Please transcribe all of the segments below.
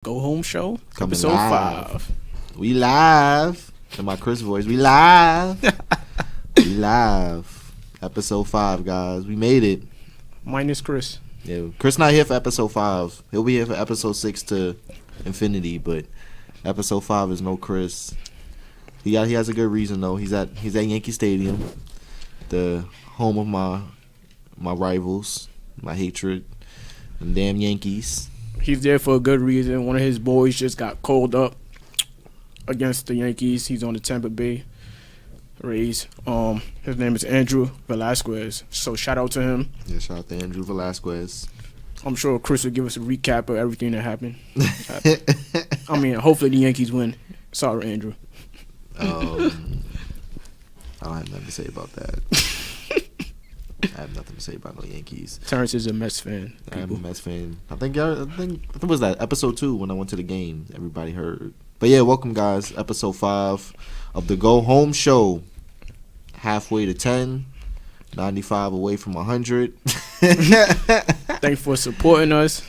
Go Home Show, Coming episode live. 5. We live. In my Chris voice, we live. We live. Episode 5, guys. We made it. Minus Chris. Yeah, Chris not here for episode 5. He'll be here for episode 6 to infinity, but episode 5 is no Chris. He has a good reason though. He's at Yankee Stadium, the home of my rivals, my hatred, and damn Yankees. He's there for a good reason. One of his boys just got called up against the Yankees. He's on the Tampa Bay Rays. His name is Andrew Velasquez. So shout out to him. Yeah, shout out to Andrew Velasquez. I'm sure Chris will give us a recap of everything that happened. I mean, hopefully the Yankees win. Sorry, Andrew. I don't have nothing to say about that. I have nothing to say about no Yankees. Terrence is a Mets fan. I'm a Mets fan. I think it was that episode 2 when I went to the game. Everybody heard. But yeah, welcome guys. Episode 5 of the Go Home Show. Halfway to 10, 95 away from 100. Thanks for supporting us.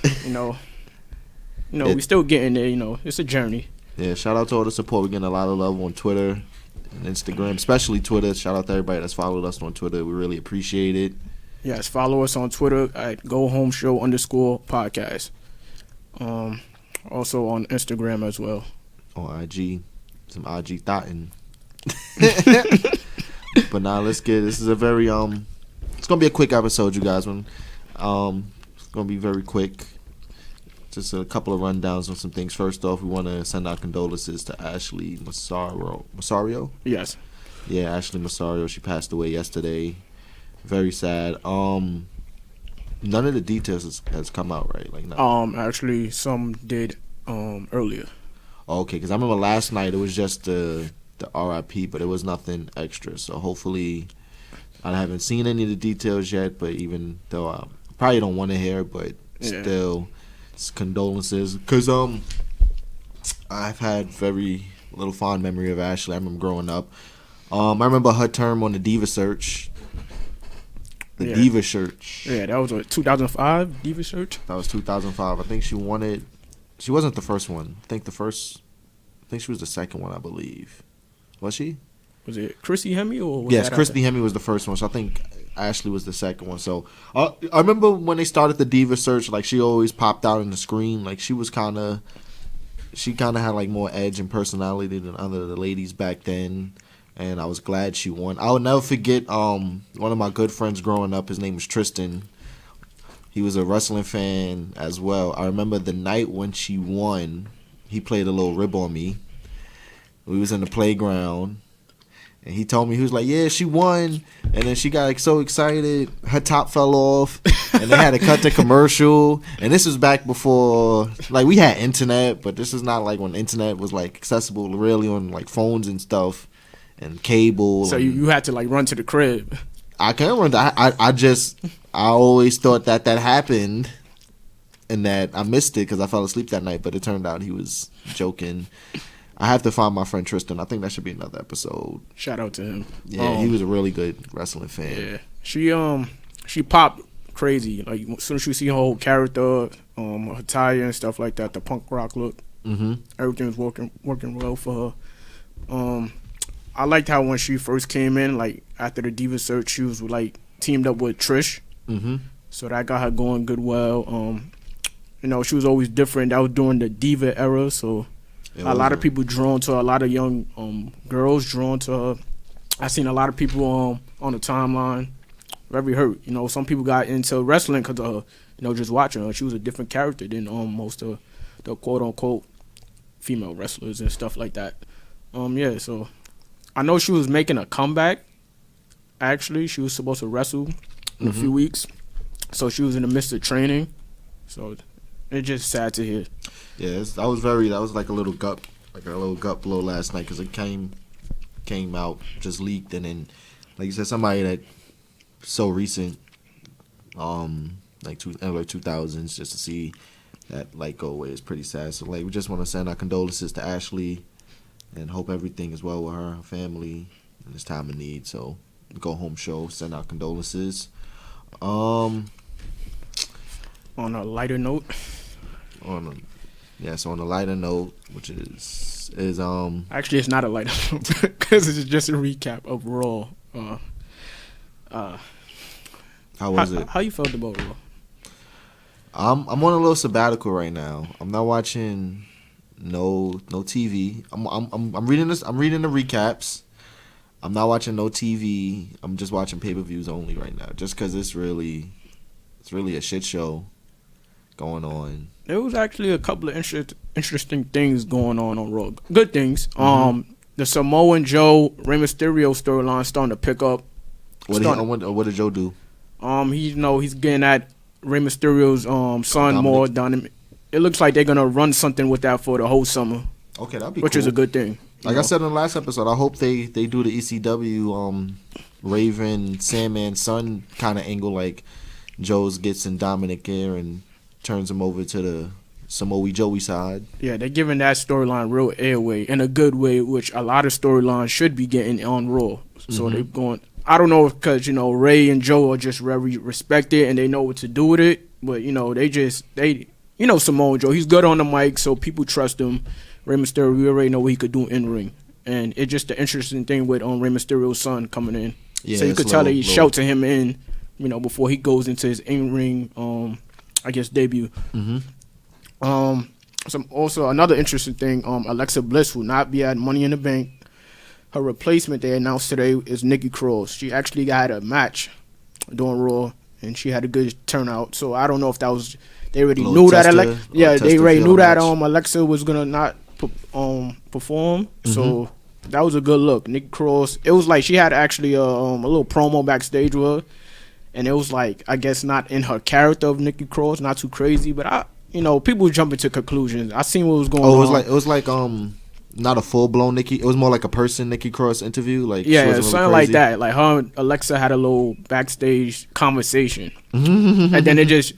We still getting there. It's a journey. Yeah, shout out to all the support. We're getting a lot of love on Twitter and Instagram, especially Twitter. Shout out to everybody that's followed us on Twitter. We really appreciate it. Yes, follow us on Twitter at GoHomeShow_podcast. Also on Instagram as well. On IG, some IG thoughtin'. But now let's get. This is a very It's gonna be a quick episode, you guys. It's gonna be very quick. Just a couple of rundowns on some things. First off, we want to send our condolences to Ashley Massaro. Yes. Yeah, Ashley Massaro. She passed away yesterday. Very sad. None of the details has come out, right? Like, actually, some did earlier. Okay, because I remember last night it was just the R.I.P, but it was nothing extra. So hopefully, I haven't seen any of the details yet. But even though I probably don't want to hear, but still. Condolences, because I've had very little fond memory of Ashley. I remember growing up. I remember her term on the Diva Search. Diva Search. Yeah, that was 2005 Diva Search. That was 2005. I think she won it. She wasn't the first one. I think she was the second one, I believe. Was she? Was it Christy Hemme or? Yes, Christy Hemme was the first one. So I think Ashley was the second one. So I remember when they started the Diva Search, like she always popped out in the screen. Like she kind of had like more edge and personality than other the ladies back then. And I was glad she won. I will never forget one of my good friends growing up. His name was Tristan. He was a wrestling fan as well. I remember the night when she won, he played a little rib on me. We was in the playground. And he told me, he was like, yeah, she won. And then she got like so excited, her top fell off. And they had to cut the commercial. And this was back before, like, we had internet, but this is not like when internet was like accessible really on like phones and stuff and cable. So you had to like run to the crib. I can't run. I always thought that happened and that I missed it because I fell asleep that night. But it turned out he was joking. I have to find my friend Tristan. I think that should be another episode. Shout out to him. Yeah, he was a really good wrestling fan. Yeah, she popped crazy. Like as soon as you see her whole character, her attire and stuff like that, the punk rock look, everything was working well for her. I liked how when she first came in, like after the Diva Search, she was like teamed up with Trish. So that got her going good. Well, she was always different. That was during the Diva era, so. A lot of people drawn to her, a lot of young girls drawn to her. I seen a lot of people on the timeline very hurt. Some people got into wrestling because of her, just watching her. She was a different character than most of the quote-unquote female wrestlers and stuff like that. So I know she was making a comeback. Actually, she was supposed to wrestle in a few weeks. So she was in the midst of training. So it's just sad to hear. Yeah, that was like a little gut blow last night because it came out, just leaked, and then like you said, somebody that so recent, like early 2000s, just to see that like go away is pretty sad. So like we just want to send our condolences to Ashley and hope everything is well with her family in this time of need. So Go Home Show, send our condolences. On a lighter note. Yeah, so on a lighter note, which is actually it's not a lighter note because it's just a recap of Raw. How was it? How you felt about Raw? I'm on a little sabbatical right now. I'm not watching no TV. I'm reading this. I'm reading the recaps. I'm not watching no TV. I'm just watching pay-per-views only right now, just because it's really a shit show going on. There was actually a couple of interesting things going on Raw. Good things. The Samoan Joe Rey Mysterio storyline starting to pick up. What did Joe do? He's getting at Rey Mysterio's son more done. It looks like they're gonna run something with that for the whole summer. Okay, that'd be which cool. is a good thing. Like I said in the last episode, I hope they do the ECW Raven Sandman son kind of angle, like Joe's gets in Dominic Air and turns him over to the Samoa Joey side. Yeah, they're giving that storyline real airway in a good way, which a lot of storylines should be getting on Raw. So they're going. I don't know if because Ray and Joe are just very respected and they know what to do with it, but they Samoa Joe, he's good on the mic, so people trust him. Rey Mysterio, we already know what he could do in ring, and it's just the interesting thing with Rey Mysterio's son coming in. Yeah, so you could tell that he shouted him in, before he goes into his in-ring, debut. Also another interesting thing, Alexa Bliss will not be at Money in the Bank. Her replacement they announced today is Nikki Cross. She actually had a match during Raw, and she had a good turnout. So I don't know if that was they already knew that. They already knew that Alexa was gonna not perform. So that was a good look. Nikki Cross. It was like she had actually a little promo backstage with her, and it was like I guess not in her character of Nikki Cross, not too crazy, but people jumping to conclusions. I seen what was going on. It was like not a full blown Nikki. It was more like a person Nikki Cross interview. Like something like that. Like her and Alexa had a little backstage conversation, and then it just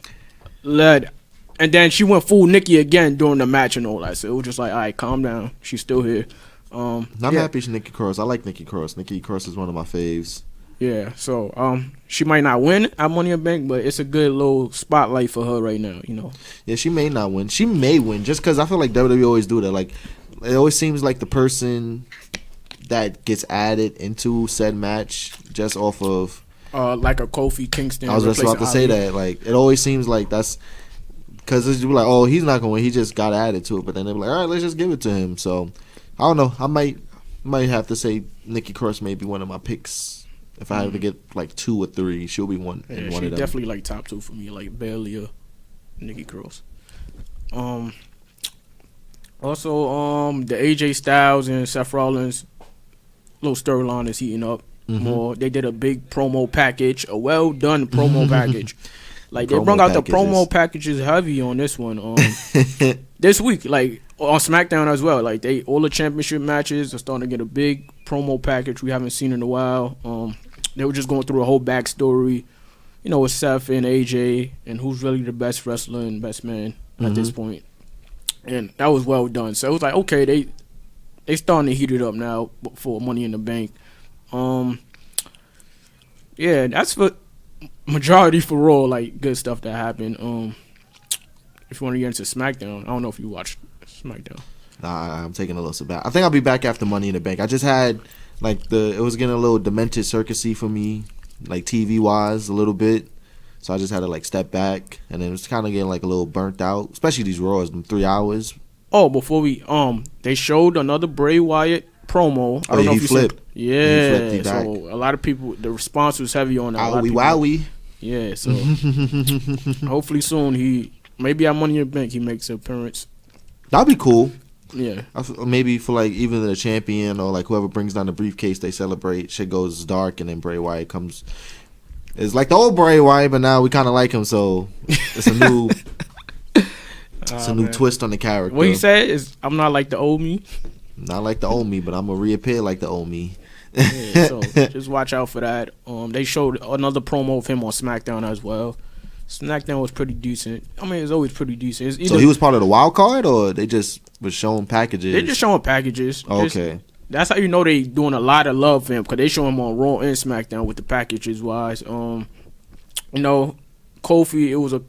led. And then she went full Nikki again during the match and all that. So it was just like, all right, calm down. She's still here. I'm happy she's Nikki Cross. I like Nikki Cross. Nikki Cross is one of my faves. Yeah, so she might not win at Money in the Bank, but it's a good little spotlight for her right now, Yeah, she may not win. She may win just because I feel like WWE always do that. Like, it always seems like the person that gets added into said match just off of... like a Kofi Kingston. I was just about to say that. Like, it always seems like that's... Because it's like, oh, he's not going to win. He just got added to it. But then they're like, all right, let's just give it to him. So, I don't know. I might have to say Nikki Cross may be one of my picks. If I have to get like 2 or 3, she'll be one. Yeah, she definitely like top 2 for me, like Bailey or Nikki Cross. Also, the AJ Styles and Seth Rollins little storyline is heating up more. They did a big promo package, a well done promo package. Like they brought out the promo packages heavy on this one. This week, like on SmackDown as well. Like all the championship matches are starting to get a big promo package we haven't seen in a while. They were just going through a whole backstory, with Seth and AJ and who's really the best wrestler and best man at this point. And that was well done. So it was like, okay, they starting to heat it up now for Money in the Bank. Yeah, that's for majority for Raw, like good stuff that happened. If you want to get into SmackDown, I don't know if you watched SmackDown. Nah, I'm taking a little sabbatical. I think I'll be back after Money in the Bank. I just had it was getting a little demented circusy for me, like TV wise a little bit. So I just had to step back, and then it was kind of getting a little burnt out, especially these Raws, them 3 hours. Oh, before we they showed another Bray Wyatt promo. I don't know if you flipped. Yeah, he so a lot of people, the response was heavy on that. Wowie. Yeah, so hopefully soon maybe at Money in the Bank he makes an appearance. That'd be cool. Yeah, maybe for even the champion or whoever brings down the briefcase, they celebrate. Shit goes dark, and then Bray Wyatt comes. It's like the old Bray Wyatt, but now we kind of like him, so it's a new, new twist on the character. What he said is, "I'm not like the old me." Not like the old me, but I'm gonna reappear like the old me. Yeah, so just watch out for that. They showed another promo of him on SmackDown as well. SmackDown was pretty decent. I mean, it's always pretty decent. So he was part of the wild card, or they just was showing packages? They're just showing packages. Oh, okay. That's how you know they doing a lot of love for him, because they show him on Raw and SmackDown with the packages wise. Kofi, it was with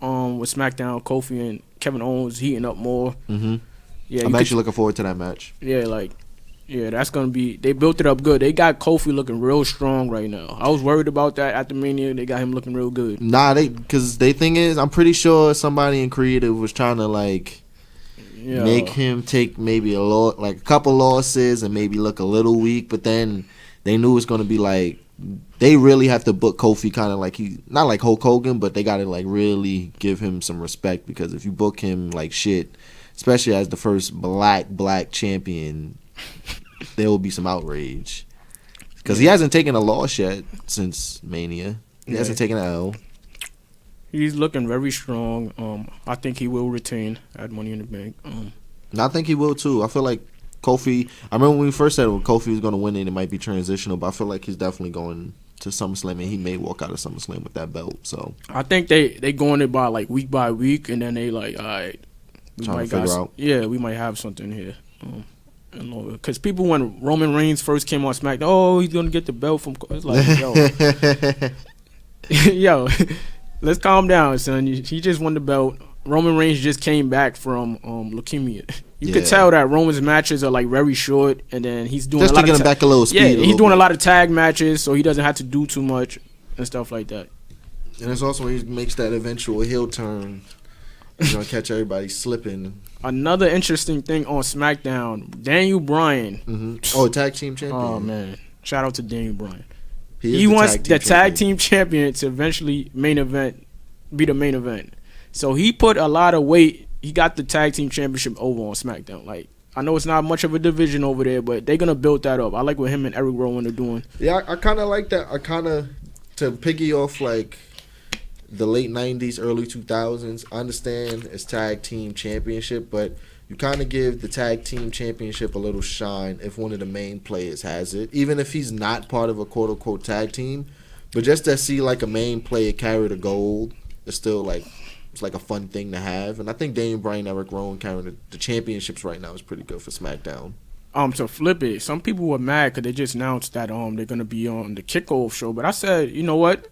SmackDown, Kofi and Kevin Owens heating up more. Mm-hmm. Yeah, I'm actually looking forward to that match. Yeah, that's gonna be. They built it up good. They got Kofi looking real strong right now. I was worried about that at the Mania. They got him looking real good. Nah, because they thing is, I'm pretty sure somebody in creative was trying to like make him take maybe a couple losses and maybe look a little weak. But then they knew it's gonna be like they really have to book Kofi kind of like he not like Hulk Hogan, but they gotta like really give him some respect because if you book him like shit, especially as the first black champion. There will be some outrage because he hasn't taken a loss yet since Mania. He hasn't taken an L. He's looking very strong. I think he will retain at Money in the Bank. And I think he will too. I feel like Kofi. I remember when we first said when Kofi was going to win it might be transitional, but I feel like he's definitely going to SummerSlam and he may walk out of SummerSlam with that belt. So I think they going it by like week by week, and then they like, all right, we might figure out. Yeah, we might have something here. Because people, when Roman Reigns first came on SmackDown, he's gonna get the belt from. It's like, yo, let's calm down, son. He just won the belt. Roman Reigns just came back from leukemia. You could tell that Roman's matches are like very short, and then he's doing just a lot to get him back a little speed. Yeah, he's doing a lot of tag matches, so he doesn't have to do too much and stuff like that. And it's also when he makes that eventual heel turn. He's gonna catch everybody slipping. Another interesting thing on SmackDown, Daniel Bryan. Mm-hmm. Oh, tag team champion. Oh man, shout out to Daniel Bryan. He wants the tag team champion to eventually be the main event. So he put a lot of weight. He got the tag team championship over on SmackDown. Like, I know it's not much of a division over there, but they're gonna build that up. I like what him and Eric Rowan are doing. Yeah, I kind of like that. I kind of to piggy off like the late 90s, early 2000s. I understand it's tag team championship, but you kind of give the tag team championship a little shine if one of the main players has it, even if he's not part of a quote-unquote tag team. But just to see like a main player carry the gold is still like, it's like a fun thing to have. And I think Daniel Bryan, Eric Rowan carrying the championships right now is pretty good for SmackDown. To flip it, some people were mad because they just announced that they're gonna be on the kickoff show. But I said, you know what?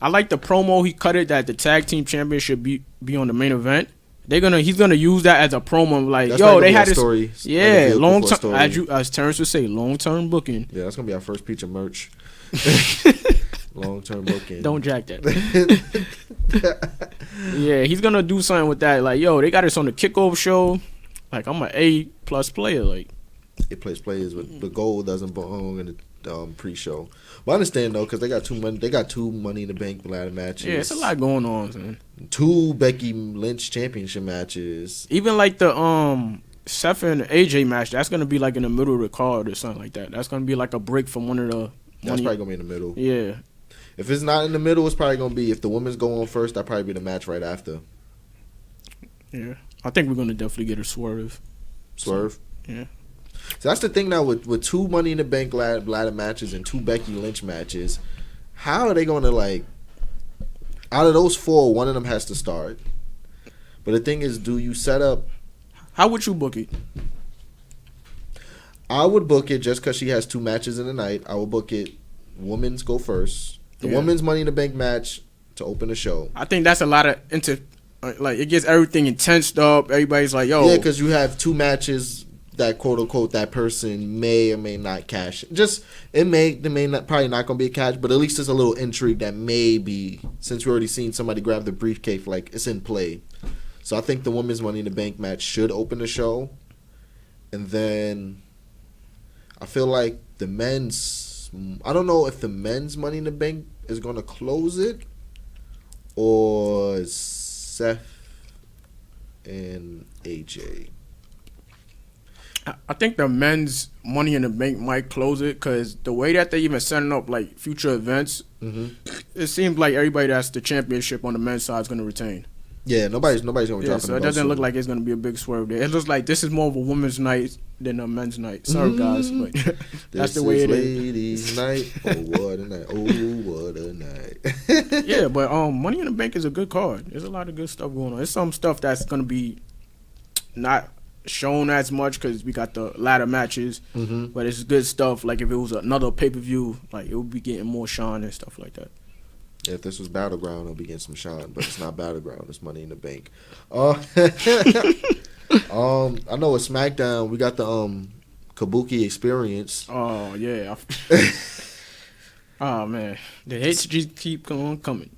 I like the promo he cut it that the tag team championship be on the main event. He's gonna use that as a promo, like, that's they had this story. Yeah, long term, as Terrence would say, long term booking. Yeah, that's gonna be our first piece of merch. Long term booking. Don't jack that. Yeah, he's gonna do something with that. Like, they got us on the kickoff show. Like, I'm an A+ player. Like, A+ players, but the gold doesn't belong in the pre-show. But I understand though, because they got two Money in the Bank ladder matches. Yeah, it's a lot going on, man. 2 Becky Lynch championship matches. Even like the Seth and AJ match, that's gonna be like in the middle of the card or something like that. That's gonna be like a break from one of the. That's probably gonna be in the middle. Yeah. If it's not in the middle, it's probably gonna be if the women's go on first. That'll probably be the match right after. Yeah, I think we're gonna definitely get a swerve. Swerve. So, yeah. So that's the thing now with 2 Money in the Bank ladder matches and 2 Becky Lynch matches. How are they going to, like, out of those 4, one of them has to start. But the thing is, do you set up? How would you book it? I would book it just because she has 2 matches in the night. I would book it women's go first. The women's Money in the Bank match to open the show. I think that's a lot of like, it gets everything intensed up. Everybody's like, yo. Yeah, because you have 2 matches that quote unquote that person may or may not cash. They may not, probably not gonna be a cash, but at least there's a little intrigue that maybe, since we already seen somebody grab the briefcase, like, it's in play. So I think the women's Money in the Bank match should open the show, and then I feel like the men's. I don't know if the men's Money in the Bank is gonna close it or Seth and AJ. I think the men's Money in the Bank might close it because the way that they even setting up like future events, it seems like everybody that's the championship on the men's side is going to retain. Yeah, nobody's gonna drop it. So it doesn't look like it's going to be a big swerve there. It looks like this is more of a women's night than a men's night. Sorry, guys, but that's the way it is. Ladies' night. Oh, what a night. Oh, what a night. Yeah, but Money in the Bank is a good card. There's a lot of good stuff going on. There's some stuff that's going to be not shown as much because we got the ladder matches, but it's good stuff. Like if it was another pay-per-view, like it would be getting more shine and stuff like that. If this was Battleground, it'll be against some Sean, but it's not Battleground. It's Money in the Bank. I know with SmackDown we got the Kabuki Experience. Oh yeah. Oh man, the hits just keep on coming.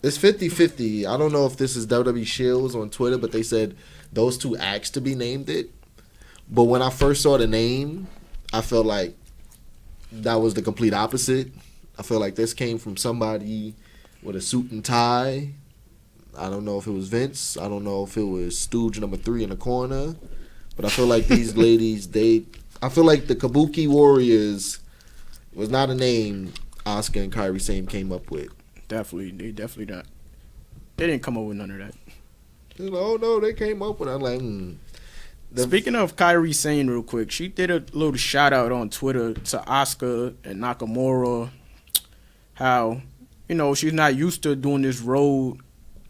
It's 50-50. I don't know if this is WWE Shields on Twitter, but they said those two asked to be named it. But when I first saw the name, I felt like that was the complete opposite. I feel like this came from somebody with a suit and tie. I don't know if it was Vince. I don't know if it was Stooge number 3 in the corner. But I feel like these ladies, I feel like the Kabuki Warriors was not a name Asuka and Kairi Sane came up with. They definitely not. They didn't come up with none of that. No, they came up with it. I'm like, Speaking of Kairi Sane real quick, she did a little shout out on Twitter to Asuka and Nakamura. How, she's not used to doing this road,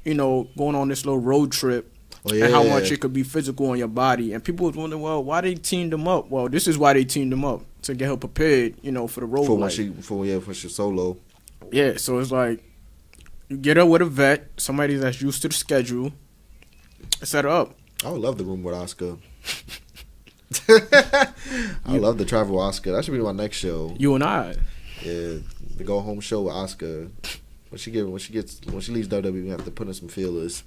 going on this little road trip. Oh, yeah. And how much it could be physical on your body. And people was wondering, well, why they teamed them up? Well, this is why they teamed them up, to get her prepared, for the road. For she solo. Yeah, so it's like, you get her with a vet, somebody that's used to the schedule, set her up. I would love the room with Asuka. I love the travel with Asuka. That should be my next show. You and I. Yeah, the go home show with Asuka. When she leaves WWE, we have to put in some feelers.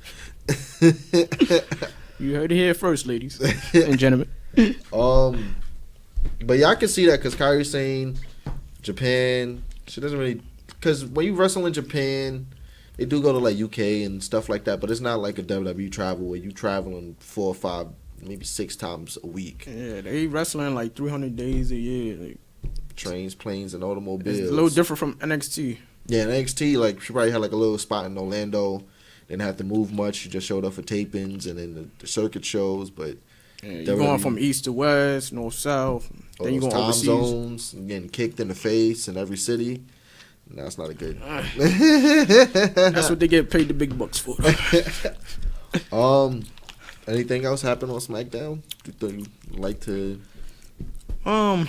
You heard it here first, ladies and gentlemen. But yeah, I can see that because Kairi Sane, Japan, she doesn't really. Because when you wrestle in Japan, they do go to like UK and stuff like that, but it's not like a WWE travel where you traveling 4 or 5, maybe 6 times a week. Yeah, they wrestling like 300 days a year. Like, trains, planes, and automobiles. It's a little different from NXT. Yeah, in NXT, like she probably had like a little spot in Orlando. Didn't have to move much. She just showed up for tapings and then the circuit shows. But yeah, you're going from east to west, north south. Then you're going time overseas. Zones, getting kicked in the face in every city. No, that's not a good. That's what they get paid the big bucks for. Anything else happen on SmackDown? Do you like to? I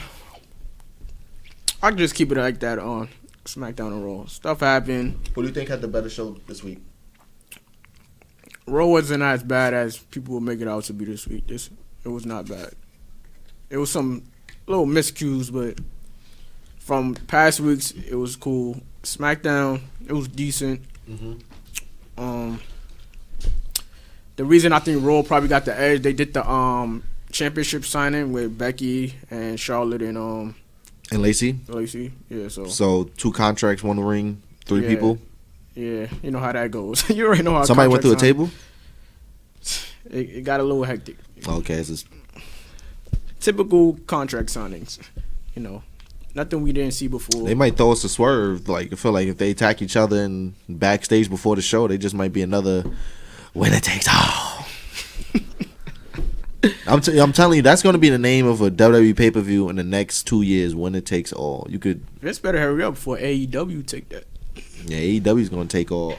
can just keep it like that on SmackDown and Raw. Stuff happened. Who do you think had the better show this week? Raw wasn't as bad as people will make it out to be this week. It was not bad. It was some little miscues, but from past weeks, it was cool. SmackDown, it was decent. Mm-hmm. The reason I think Raw probably got the edge, they did the championship signing with Becky and Charlotte and Lacey. Yeah. So 2 contracts, 1 ring, 3 people. Yeah, you know how that goes. You already know how. Somebody went through a table. It got a little hectic. Okay, this is typical contract signings. Nothing we didn't see before. They might throw us a swerve. Like I feel like if they attack each other in backstage before the show, they just might be another winner takes all. I'm telling you, that's going to be the name of a WWE pay-per-view in the next 2 years. Winner takes all. You could. Vince better hurry up before AEW take that. Yeah, AEW's going to take all.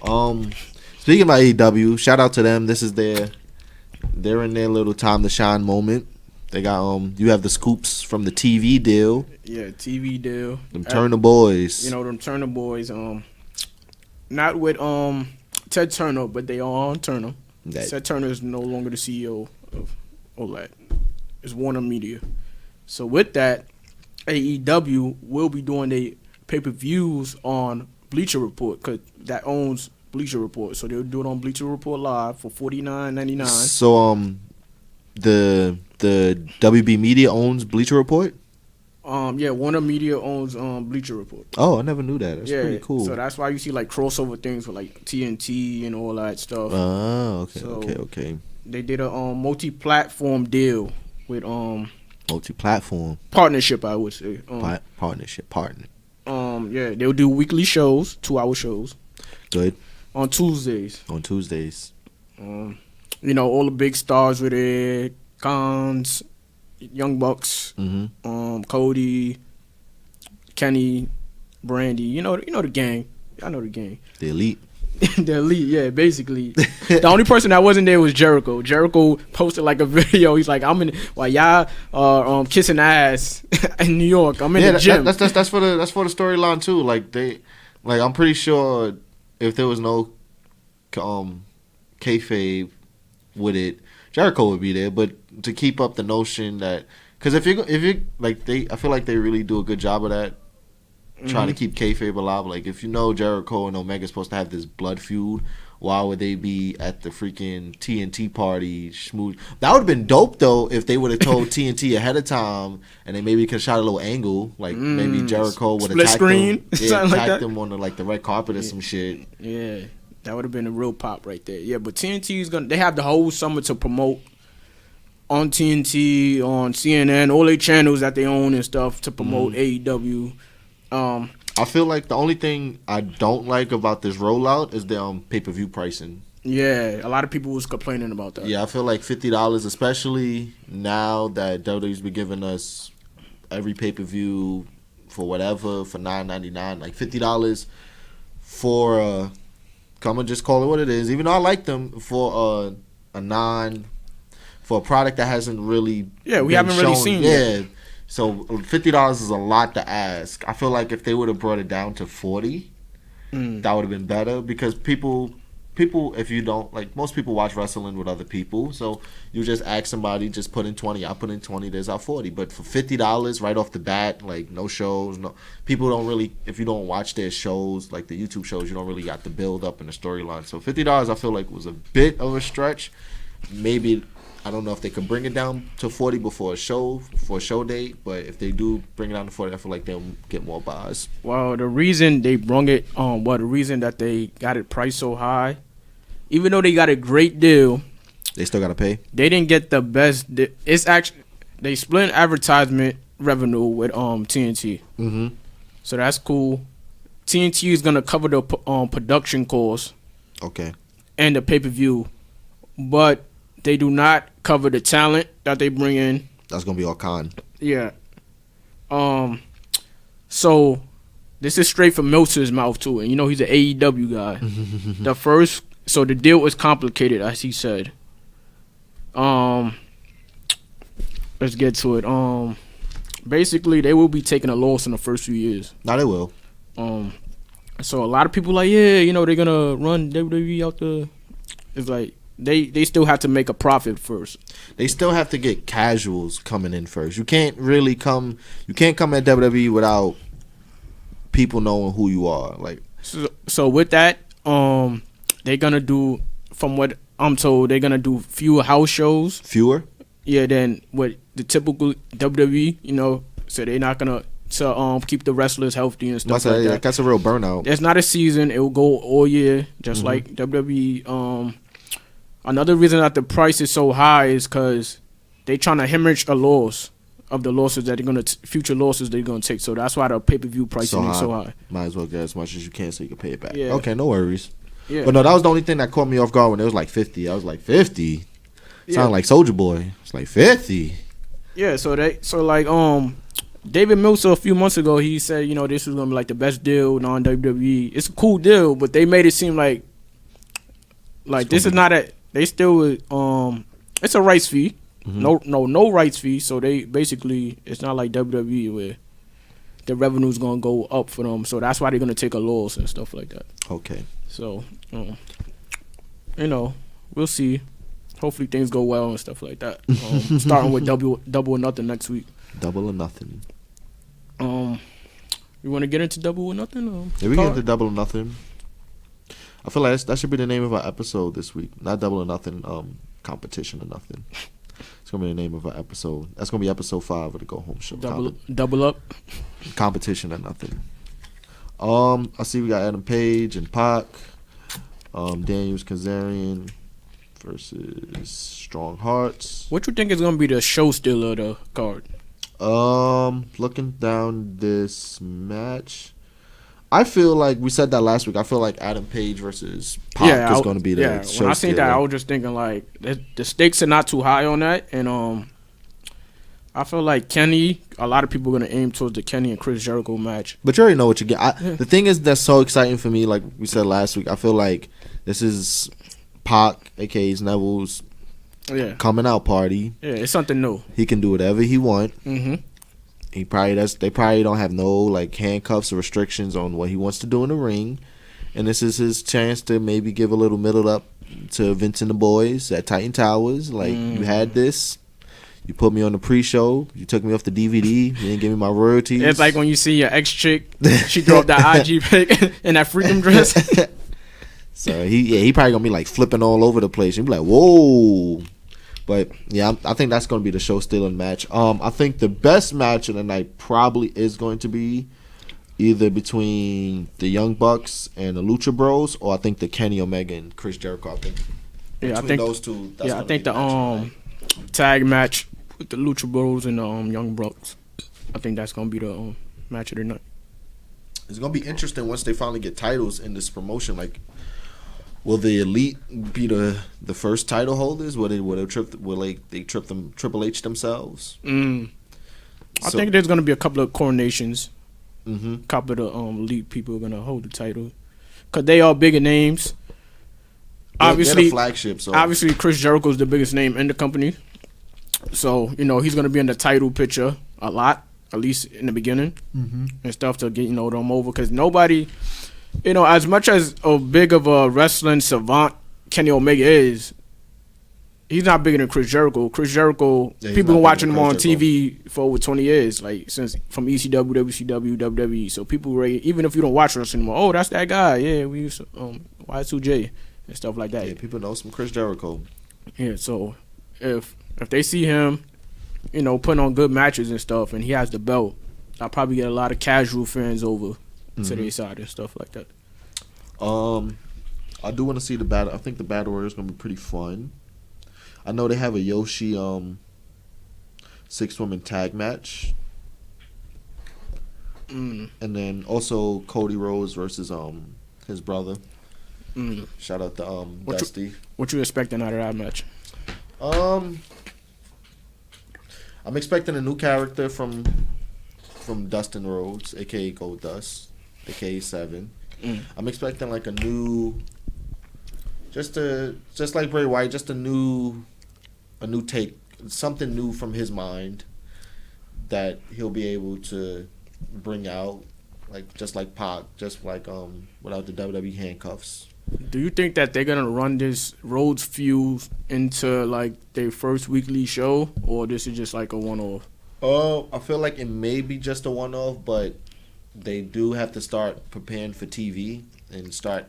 Speaking about AEW, shout out to them. This is they're in their little time to shine moment. They got you have the scoops from the TV deal. Yeah, TV deal. Them Turner boys. Them Turner boys. Not with Ted Turner, but they are on Turner. Ted Turner is no longer the CEO of all that. It's Warner Media. So with that, AEW will be doing their pay-per-views on Bleacher Report because that owns Bleacher Report. So they'll do it on Bleacher Report Live for $49.99. So the WB Media owns Bleacher Report? Yeah, Warner Media owns Bleacher Report. Oh, I never knew that. That's pretty cool. So that's why you see like crossover things with like TNT and all that stuff. Oh, okay, so okay. They did a multi-platform deal with multi-platform partnership, I would say. Partner. Yeah, they'll do weekly shows, 2-hour shows. Good. On Tuesdays. All the big stars with it. Cons, Young Bucks, Cody, Kenny, Brandy. You know the gang. I know the gang. The Elite. The Elite, yeah, basically. The only person that wasn't there was Jericho. Jericho posted like a video. He's like, "I'm in while y'all are kissing ass in New York. I'm in the gym." That's for the storyline too. I'm pretty sure kayfabe with it, Jericho would be there. But to keep up the notion that, because if you like I feel like they really do a good job of that, trying to keep kayfabe alive. Like if you know Jericho and Omega's supposed to have this blood feud, why would they be at the freaking TNT party? Schmooze. That would have been dope though if they would have told TNT ahead of time, and they maybe could have shot a little angle, like maybe Jericho would have attacked them, attacked them on the red carpet or some shit. Yeah, that would have been a real pop right there. Yeah, but TNT is they have the whole summer to promote on TNT, on CNN, all their channels that they own and stuff to promote AEW. I feel like the only thing I don't like about this rollout is the pay-per-view pricing. Yeah, a lot of people was complaining about that. Yeah, I feel like $50, especially now that WWE's been giving us every pay-per-view for whatever for $9.99, like $50 for come and just call it what it is. Even though I like them for for a product that hasn't really we haven't really seen yet. So $50 is a lot to ask. I feel like if they would have brought it down to $40, that would have been better, because people, if you don't, like, most people watch wrestling with other people, so you just ask somebody, just put in 20, I put in 20, there's our 40. But for $50 right off the bat, like, no shows, no, people don't really, if you don't watch their shows, like the YouTube shows, you don't really got the build up and the storyline. So $50 I feel like was a bit of a stretch. Maybe, I don't know if they could bring it down to 40 before a show date, but if they do bring it down to 40, I feel like they'll get more buys. Well, the reason they brung it, the reason that they got it priced so high, even though they got a great deal, they still gotta pay. They didn't get the best. It's actually they split advertisement revenue with TNT. So that's cool. TNT is gonna cover the production costs. Okay. And the pay-per-view, but they do not cover the talent that they bring in. That's gonna be all con. Yeah. So this is straight from Meltzer's mouth too, and you know he's an AEW guy. So the deal was complicated, as he said. Let's get to it. Basically they will be taking a loss in the first few years. No, they will. So a lot of people like, yeah, you know, they're gonna run WWE out the. It's like they still have to make a profit first. They still have to get casuals coming in first. You can't come at WWE without people knowing who you are. Like so with that, they're gonna do, from what I'm told, they're gonna do fewer house shows. Fewer? Yeah, than what the typical WWE, you know. So they're not gonna keep the wrestlers healthy and stuff like that. That's a real burnout. It's not a season; it will go all year, just like WWE. Another reason that the price is so high is because they trying to hemorrhage a loss of the losses that they're gonna future losses they're gonna take. So that's why the pay-per-view pricing is so high. Might as well get as much as you can so you can pay it back. Yeah. Okay, no worries. Yeah. But no, that was the only thing that caught me off guard when it was like 50. I was like, 50? Sounded like Soulja Boy. It's like 50. Yeah. So David Meltzer a few months ago, he said, you know, this was gonna be like the best deal on WWE. It's a cool deal, but they made it seem like this is not a. They still it's a rights fee. No rights fee. So they basically, it's not like WWE where the revenue's gonna go up for them. So that's why they're gonna take a loss and stuff like that. Okay. So you know, we'll see. Hopefully things go well and stuff like that. Starting with double or nothing next week. Double or nothing. You want to get into double or nothing? Yeah, we get into double or nothing. I feel like that should be the name of our episode this week. Not double or nothing. Competition or nothing. It's gonna be the name of our episode. That's gonna be episode 5 of the Go Home Show. Double up. Competition or nothing. I see we got Adam Page and Pac. Daniels Kazarian versus Strong Hearts. What you think is gonna be the show stealer of the card? Looking down this match, I feel like we said that last week. I feel like Adam Page versus Pac is going to be the show. When I seen that, I was just thinking like the stakes are not too high on that, and I feel like Kenny. A lot of people are going to aim towards the Kenny and Chris Jericho match. But you already know what you get. The thing is that's so exciting for me. Like we said last week, I feel like this is Pac, aka Neville's coming out party. Yeah, it's something new. He can do whatever he want. They probably don't have no like handcuffs or restrictions on what he wants to do in the ring. and this is his chance to maybe give a little middle up to Vince and the boys at Titan Towers. Like, you had this. You put me on the pre-show. You took me off the DVD. You didn't give me my royalties. It's like when you see your ex-chick, she throw up that IG pic in that freedom dress. So he probably gonna be like flipping all over the place. He'll be like, whoa. But yeah, I think that's gonna be the show stealing match. I think the best match of the night probably is going to be either between the Young Bucks and the Lucha Bros, or I think the Kenny Omega and Chris Jericho. I think those two. That's I think the tag match with the Lucha Bros and the Young Bucks. I think that's gonna be the match of the night. It's gonna be interesting once they finally get titles in this promotion. Like, will the Elite be the first title holders? Will they trip them Triple H themselves? I think there's gonna be a couple of coronations. Mm-hmm. A couple of the Elite people are gonna hold the title because they are bigger names. Obviously, they're the flagship. So obviously, Chris Jericho is the biggest name in the company. So, he's going to be in the title picture a lot, at least in the beginning, and stuff to get, them over. Because nobody, as much as big of a wrestling savant Kenny Omega is, he's not bigger than Chris Jericho. Chris Jericho, people been watching him on TV for over 20 years, like since from ECW, WCW, WWE. So people, even if you don't watch wrestling anymore, oh, that's that guy. Yeah, we used to, Y2J and stuff like that. Yeah, people know some Chris Jericho. Yeah, so if they see him, putting on good matches and stuff, and he has the belt, I'll probably get a lot of casual fans over to their side and stuff like that. I do want to see the battle. I think the Battle Royal is going to be pretty fun. I know they have a Yoshi 6-woman tag match. And then also Cody Rhodes versus his brother. Shout out to Dusty. What you expecting out of that match? I'm expecting a new character from Dustin Rhodes, aka Gold Dust, aka Seven. I'm expecting like a new, just like Bray Wyatt, just a new take, something new from his mind that he'll be able to bring out, just like Pac, just like without the WWE handcuffs. Do you think that they're gonna run this Rhodes feud into like their first weekly show, or this is just like a one-off? I feel like it may be just a one-off, but they do have to start preparing for TV and start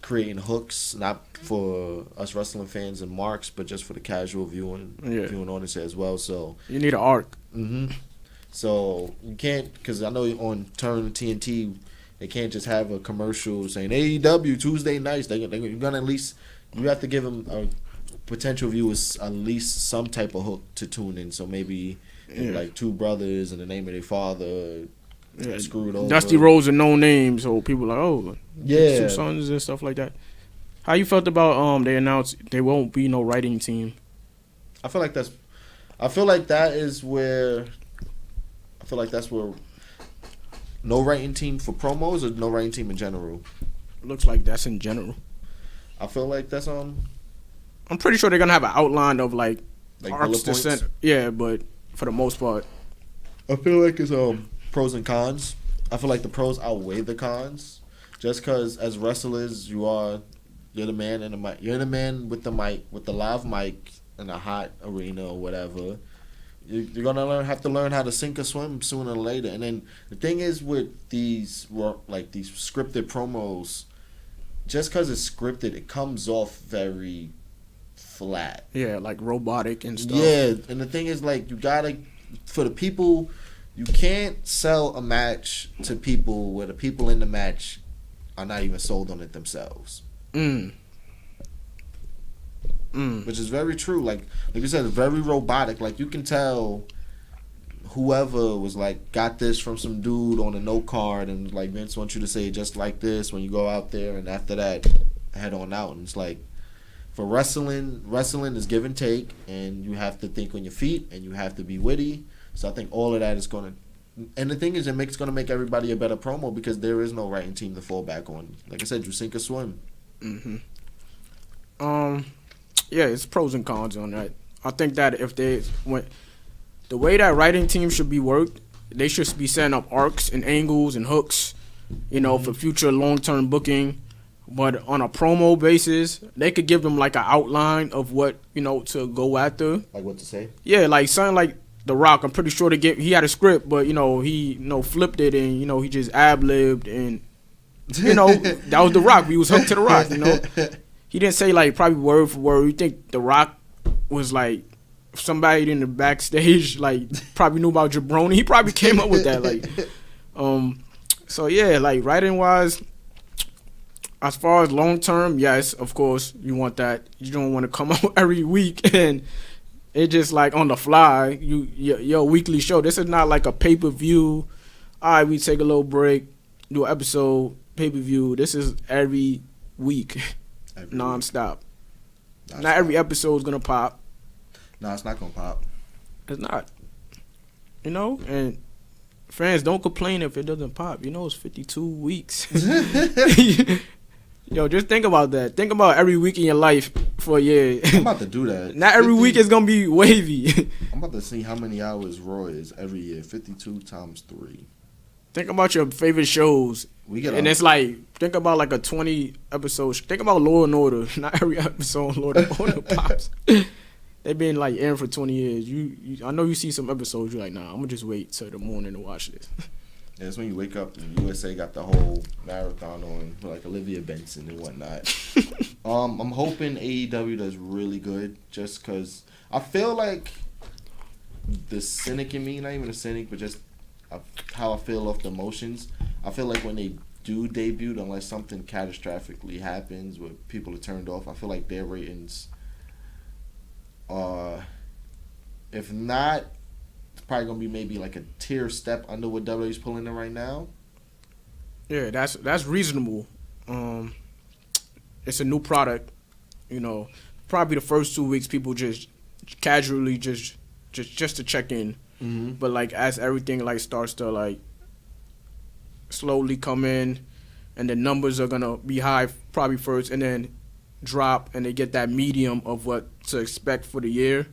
creating hooks, not for us wrestling fans and marks, but just for the casual viewing audience as well. So you need an arc. So you can't, because I know on Turn TNT. They can't just have a commercial saying AEW Tuesday nights. You're gonna at least, you have to give them potential viewers at least some type of hook to tune in. So maybe like two brothers and the name of their father screwed over. Dusty Rhodes are no name, so people are like, yeah, two sons and stuff like that. How you felt about they announced there won't be no writing team? I feel like that's where no writing team for promos, or no writing team in general? Looks like that's in general. I feel like that's I'm pretty sure they're gonna have an outline of like arcs to send. Yeah, but for the most part, I feel like it's pros and cons. I feel like the pros outweigh the cons. Just because as wrestlers, you're the man in the mic. You're the man with the mic, with the live mic in a hot arena or whatever. You're gonna have to learn how to sink or swim sooner or later. And then the thing is with these scripted promos, just because it's scripted, it comes off very flat. Yeah, like robotic and stuff. Yeah, and the thing is, like, you gotta, for the people, you can't sell a match to people where the people in the match are not even sold on it themselves. Which is very true. Like you said, it's very robotic. Like, you can tell whoever was like got this from some dude on a note card, and like, Vince wants you to say just like this when you go out there, and after that, head on out. And it's like, for wrestling is give and take, and you have to think on your feet, and you have to be witty. So I think all of that is gonna, and the thing is, it's gonna make everybody a better promo, because there is no writing team to fall back on. Like I said, you sink or swim. Yeah, it's pros and cons on that. I think that if the way that writing team should be worked, they should be setting up arcs and angles and hooks you know, for future long-term booking. But on a promo basis, they could give them like an outline of what, you know, to go after. Like what to say? Yeah, like something like The Rock. I'm pretty sure he had a script, but, you know, he, you know, flipped it and, you know, he just ad-libbed and, you know, that was The Rock. He was hooked to The Rock, you know. He didn't say like probably word for word. You think The Rock was like somebody in the backstage, like probably knew about Jabroni. He probably came up with that, like, so yeah, like writing wise, as far as long term, yes, of course you want that. You don't want to come out every week and it just like on the fly. Your weekly show. This is not like a pay-per-view. All right, we take a little break, do an episode, pay-per-view. This is every week, non-stop. Not every episode is gonna pop. No, it's not gonna pop. It's not. You know, and fans don't complain if it doesn't pop. You know, it's 52 weeks. Yo, just think about that. Think about every week in your life for a year. I'm about to do that. Not every week is gonna be wavy. I'm about to see how many hours Raw is every year. 52 times 3. Think about your favorite shows. It's like, think about like a 20 episode. Think about Law and Order. Not every episode Law and Order pops. They've been like airing for 20 years. I know you see some episodes. You're like, nah, I'm gonna just wait till the morning to watch this. Yeah, it's when you wake up and USA got the whole marathon on, like Olivia Benson and whatnot. I'm hoping AEW does really good, just because I feel like the cynic in me, not even a cynic, but just how I feel off the emotions. I feel like when they do debut, unless something catastrophically happens where people are turned off, I feel like their ratings if not, it's probably gonna be maybe like a tier step under what WWE's pulling in right now. Yeah, that's reasonable. It's a new product, you know. Probably the first 2 weeks people just casually just to check in. Mm-hmm. But like as everything like starts to like slowly come in, and the numbers are gonna be high probably first, and then drop, and they get that medium of what to expect for the year,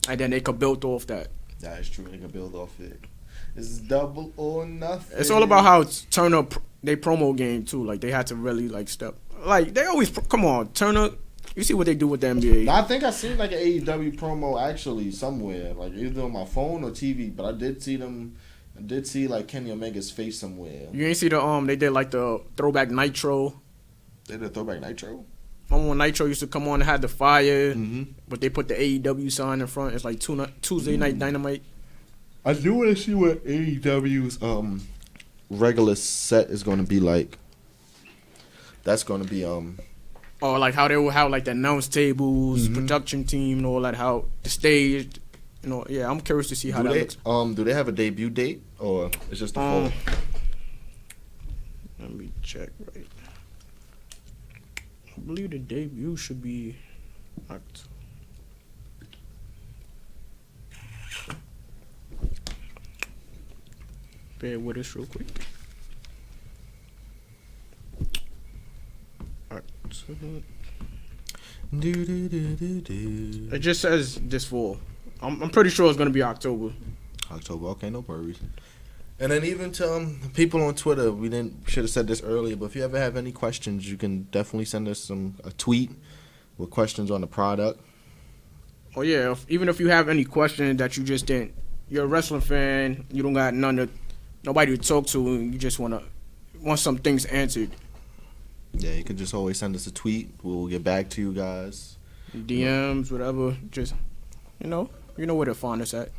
and then they could build off that. That is true. They can build off it. It's double or nothing. It's all about how Turner they promo game too. Like they had to really like step. Like they always come on Turner. You see what they do with the NBA. I think I seen like an AEW promo actually somewhere, like either on my phone or TV. But I did see them. I did see like Kenny Omega's face somewhere. You ain't see the they did like the throwback Nitro. They did a throwback Nitro. Remember when Nitro used to come on and had the fire, but they put the AEW sign in front. It's like Tuesday Night Dynamite. I do want to see what AEW's regular set is going to be like. That's going to be or like how they will have like the announce tables, production team, and all that. How the stage, you know. Yeah, I'm curious to see how that looks. Do they have a debut date or it's just a fall? Let me check. Right. I believe the debut should be October. Bear with us real quick. October. It just says this fall. I'm pretty sure it's gonna be October. October, okay, no worries. And then even to people on Twitter, should have said this earlier, but if you ever have any questions, you can definitely send us a tweet with questions on the product. Oh yeah, even if you have any questions that you just didn't, you're a wrestling fan, you don't got nobody to talk to, and you just want some things answered. Yeah, you can just always send us a tweet. We'll get back to you guys. DMs, whatever. Just you know where to find us at.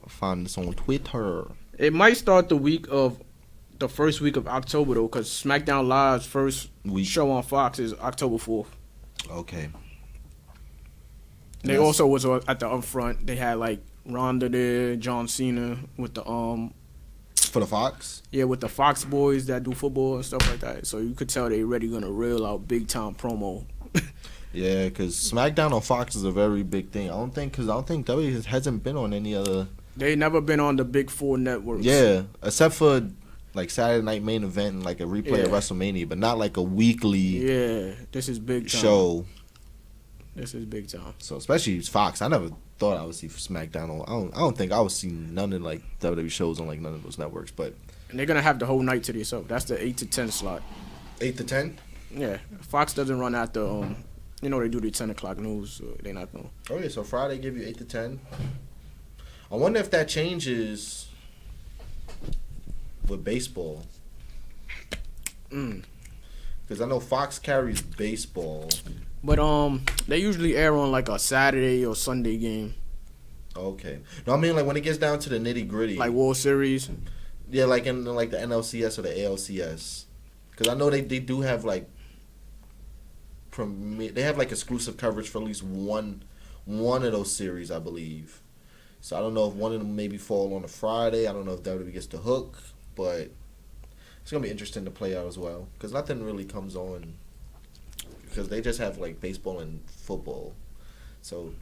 Find us on Twitter. It might start the first week of October though, because SmackDown Live's first show on Fox is October 4th. Okay. They also was at the upfront. They had like Ronda there, John Cena with the for the Fox. Yeah, with the Fox boys that do football and stuff like that. So you could tell they already gonna reel out big time promo. Yeah, because SmackDown on Fox is a very big thing. I don't think WWE hasn't been on any other. They never been on the big four networks. Yeah, except for like Saturday Night Main Event and like a replay of WrestleMania, but not like a weekly. Yeah, this is big time. Show. This is big time. So especially Fox, I never thought I would see SmackDown on. I don't think I would see none of like WWE shows on like none of those networks. But And they're gonna have the whole night to themselves. That's the 8 to 10 slot. 8 to 10. Yeah, Fox doesn't run after you know they do the 10 o'clock news. So they're not gonna. Oh yeah, so Friday give you 8 to 10. I wonder if that changes with baseball. Because I know Fox carries baseball. But they usually air on like a Saturday or Sunday game. Okay. No, I mean like when it gets down to the nitty gritty. Like World Series. Yeah, like in like the NLCS or the ALCS. Because I know they do have like they have like exclusive coverage for at least one of those series, I believe. So I don't know if one of them maybe fall on a Friday. I don't know if WWE gets the hook, but it's gonna be interesting to play out as well. Because nothing really comes on. Because they just have like baseball and football, so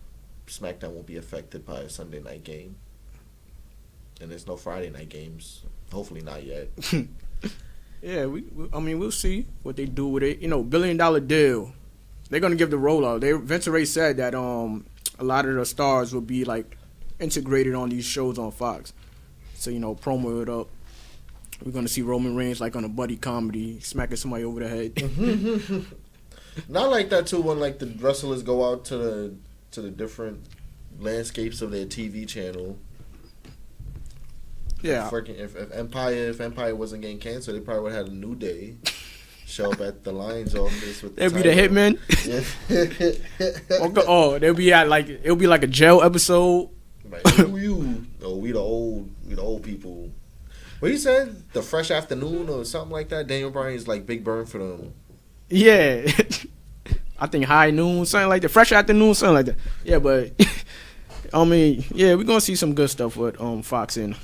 SmackDown won't be affected by a Sunday night game. And there's no Friday night games. Hopefully not yet. Yeah, I mean, we'll see what they do with it. You know, $1 billion deal. They're gonna give the rollout. Vince already said that a lot of the stars will be like integrated on these shows on Fox. So you know, promo it up. We're gonna see Roman Reigns like on a buddy comedy, smacking somebody over the head. Not like that too. When like the wrestlers go out to the different landscapes of their TV channel. Yeah. If Empire wasn't getting canceled, they probably would have had a New Day show up at the Lions office with. They'll be the Hitmen. Yeah. Oh, they'll be at like it'll be like a jail episode. Like, who you? Oh, we the old people. What you said? The Fresh Afternoon or something like that. Daniel Bryan's like Big Burn for them. Yeah. I think High Noon, something like that. Fresh Afternoon, something like that. Yeah, but I mean, yeah, we're gonna see some good stuff with Fox and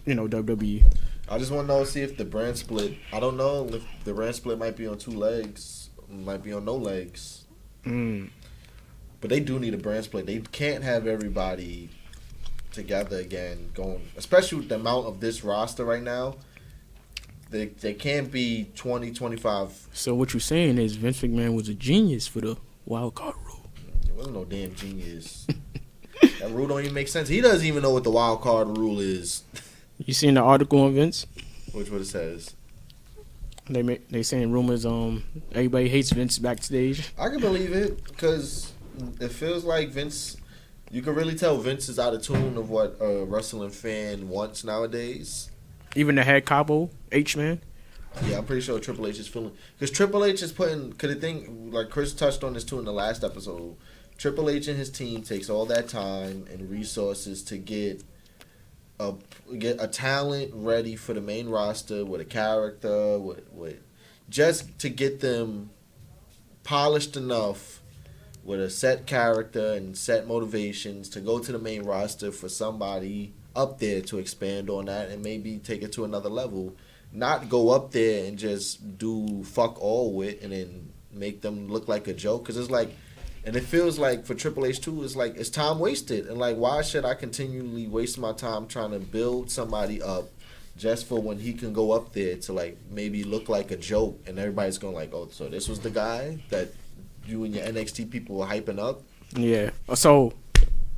WWE. I just want to know, see if the brand split. I don't know if the brand split might be on 2 legs, might be on no legs. But they do need a brand split. They can't have everybody together again, going, especially with the amount of this roster right now. They can't be 20, 25. So what you're saying is Vince McMahon was a genius for the wild card rule. It wasn't no damn genius. That rule don't even make sense. He doesn't even know what the wild card rule is. You seen the article on Vince? Which what it says? They saying rumors everybody hates Vince backstage. I can believe it because it feels like Vince. You can really tell Vince is out of tune of what a wrestling fan wants nowadays. Even the head capo, H-Man. Yeah, I'm pretty sure Triple H is feeling, because Triple H is putting. Because the thing, like Chris touched on this too in the last episode, Triple H and his team takes all that time and resources to get a talent ready for the main roster with a character, with just to get them polished enough with a set character and set motivations to go to the main roster for somebody up there to expand on that and maybe take it to another level. Not go up there and just do fuck all with and then make them look like a joke. Because it's like, and it feels like for Triple H too, it's like it's time wasted. And like, why should I continually waste my time trying to build somebody up just for when he can go up there to like maybe look like a joke and everybody's going like, oh, so this was the guy that you and your NXT people were hyping up? Yeah. So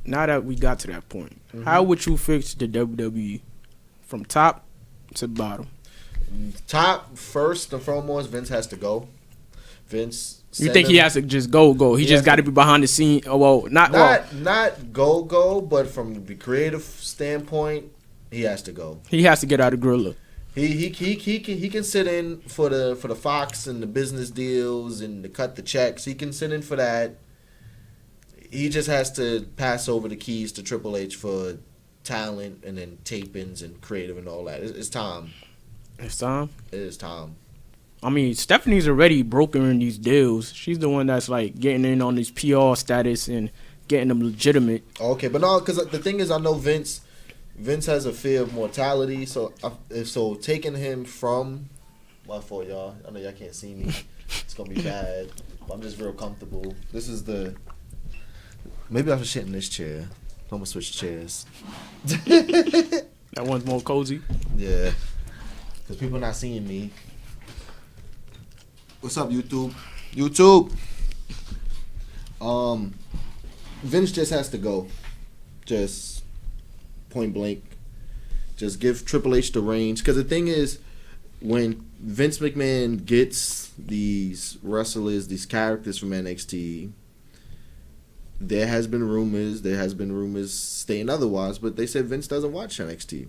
now that we got to that point, how would you fix the WWE from top to bottom? Top, first and foremost, Vince has to go. Vince. You think he has to just go? He just got to be behind the scene. Oh, well, not go, but from the creative standpoint, he has to go. He has to get out of Gorilla. He can sit in for the Fox and the business deals and to cut the checks. He can sit in for that. He just has to pass over the keys to Triple H for talent and then tapings and creative and all that. It's time. It's time? It is time. I mean, Stephanie's already brokering these deals. She's the one that's like getting in on this PR status and getting them legitimate. Okay, but no, because the thing is, I know Vince has a fear of mortality. So taking him from, my fault, y'all. I know y'all can't see me. It's gonna be bad. But I'm just real comfortable. This is the. Maybe I should sit in this chair. I'm gonna switch chairs. That one's more cozy. Yeah, because people not seeing me. What's up, YouTube? Vince just has to go. Just point blank. Just give Triple H the reins. Because the thing is, when Vince McMahon gets these wrestlers, these characters from NXT, there has been rumors stating otherwise, but they said Vince doesn't watch NXT.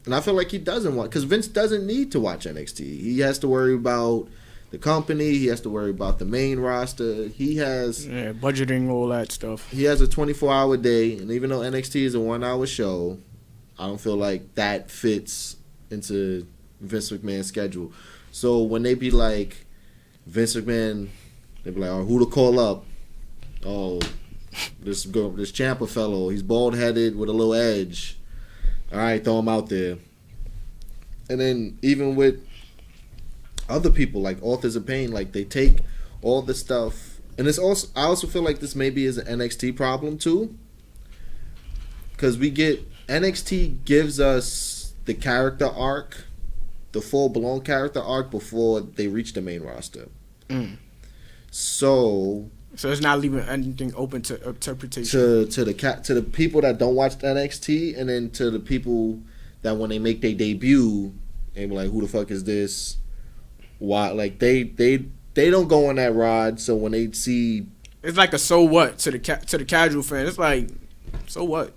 And I feel like he doesn't watch, because Vince doesn't need to watch NXT. He has to worry about the company. He has to worry about the main roster. He has budgeting, all that stuff. He has a 24-hour day, and even though NXT is a 1-hour show, I don't feel like that fits into Vince McMahon's schedule. So when they be like, Vince McMahon, they be like, oh, who to call up? Oh, this Ciampa fellow, he's bald-headed with a little edge. All right, throw him out there. And then even with other people like Authors of Pain, like they take all the stuff, and it's also, I also feel like this maybe is an NXT problem too, because NXT gives us the character arc, the full-blown character arc before they reach the main roster. So it's not leaving anything open to interpretation to the people that don't watch NXT, and then to the people that when they make their debut, they be like, who the fuck is this? Why? Like they don't go on that ride. So when they see, it's like a so what to the casual fan. It's like, so what?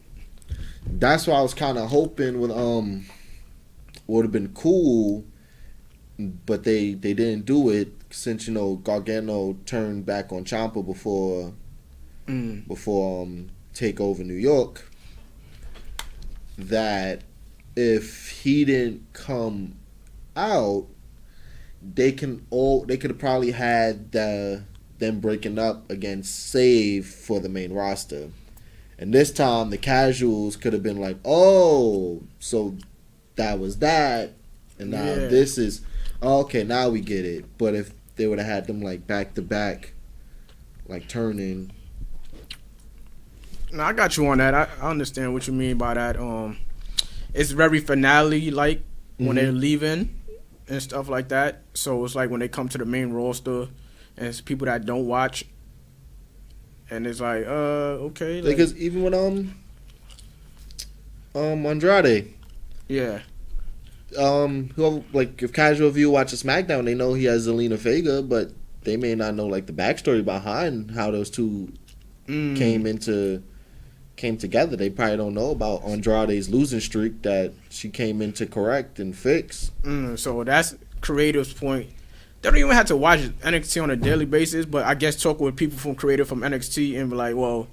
That's why I was kind of hoping would have been cool, but they didn't do it, since Gargano turned back on Ciampa before Takeover New York. That if he didn't come out, they could have probably had them breaking up against Save for the main roster, and this time the casuals could have been like, oh, so that was that, and now this is okay. Now we get it. But if they would have had them like back to back, like turning. No, I got you on that. I understand what you mean by that. It's very finale like when they're leaving and stuff like that. So it's like when they come to the main roster and it's people that don't watch, and it's like, okay. Because even with Andrade. Yeah. If casual view watches SmackDown, they know he has Zelina Vega, but they may not know like the backstory behind how those two came together. They probably don't know about Andrade's losing streak that she came in to correct and fix. So that's creative's point. They don't even have to watch NXT on a daily basis, but I guess talk with people from creative from NXT and be like, well,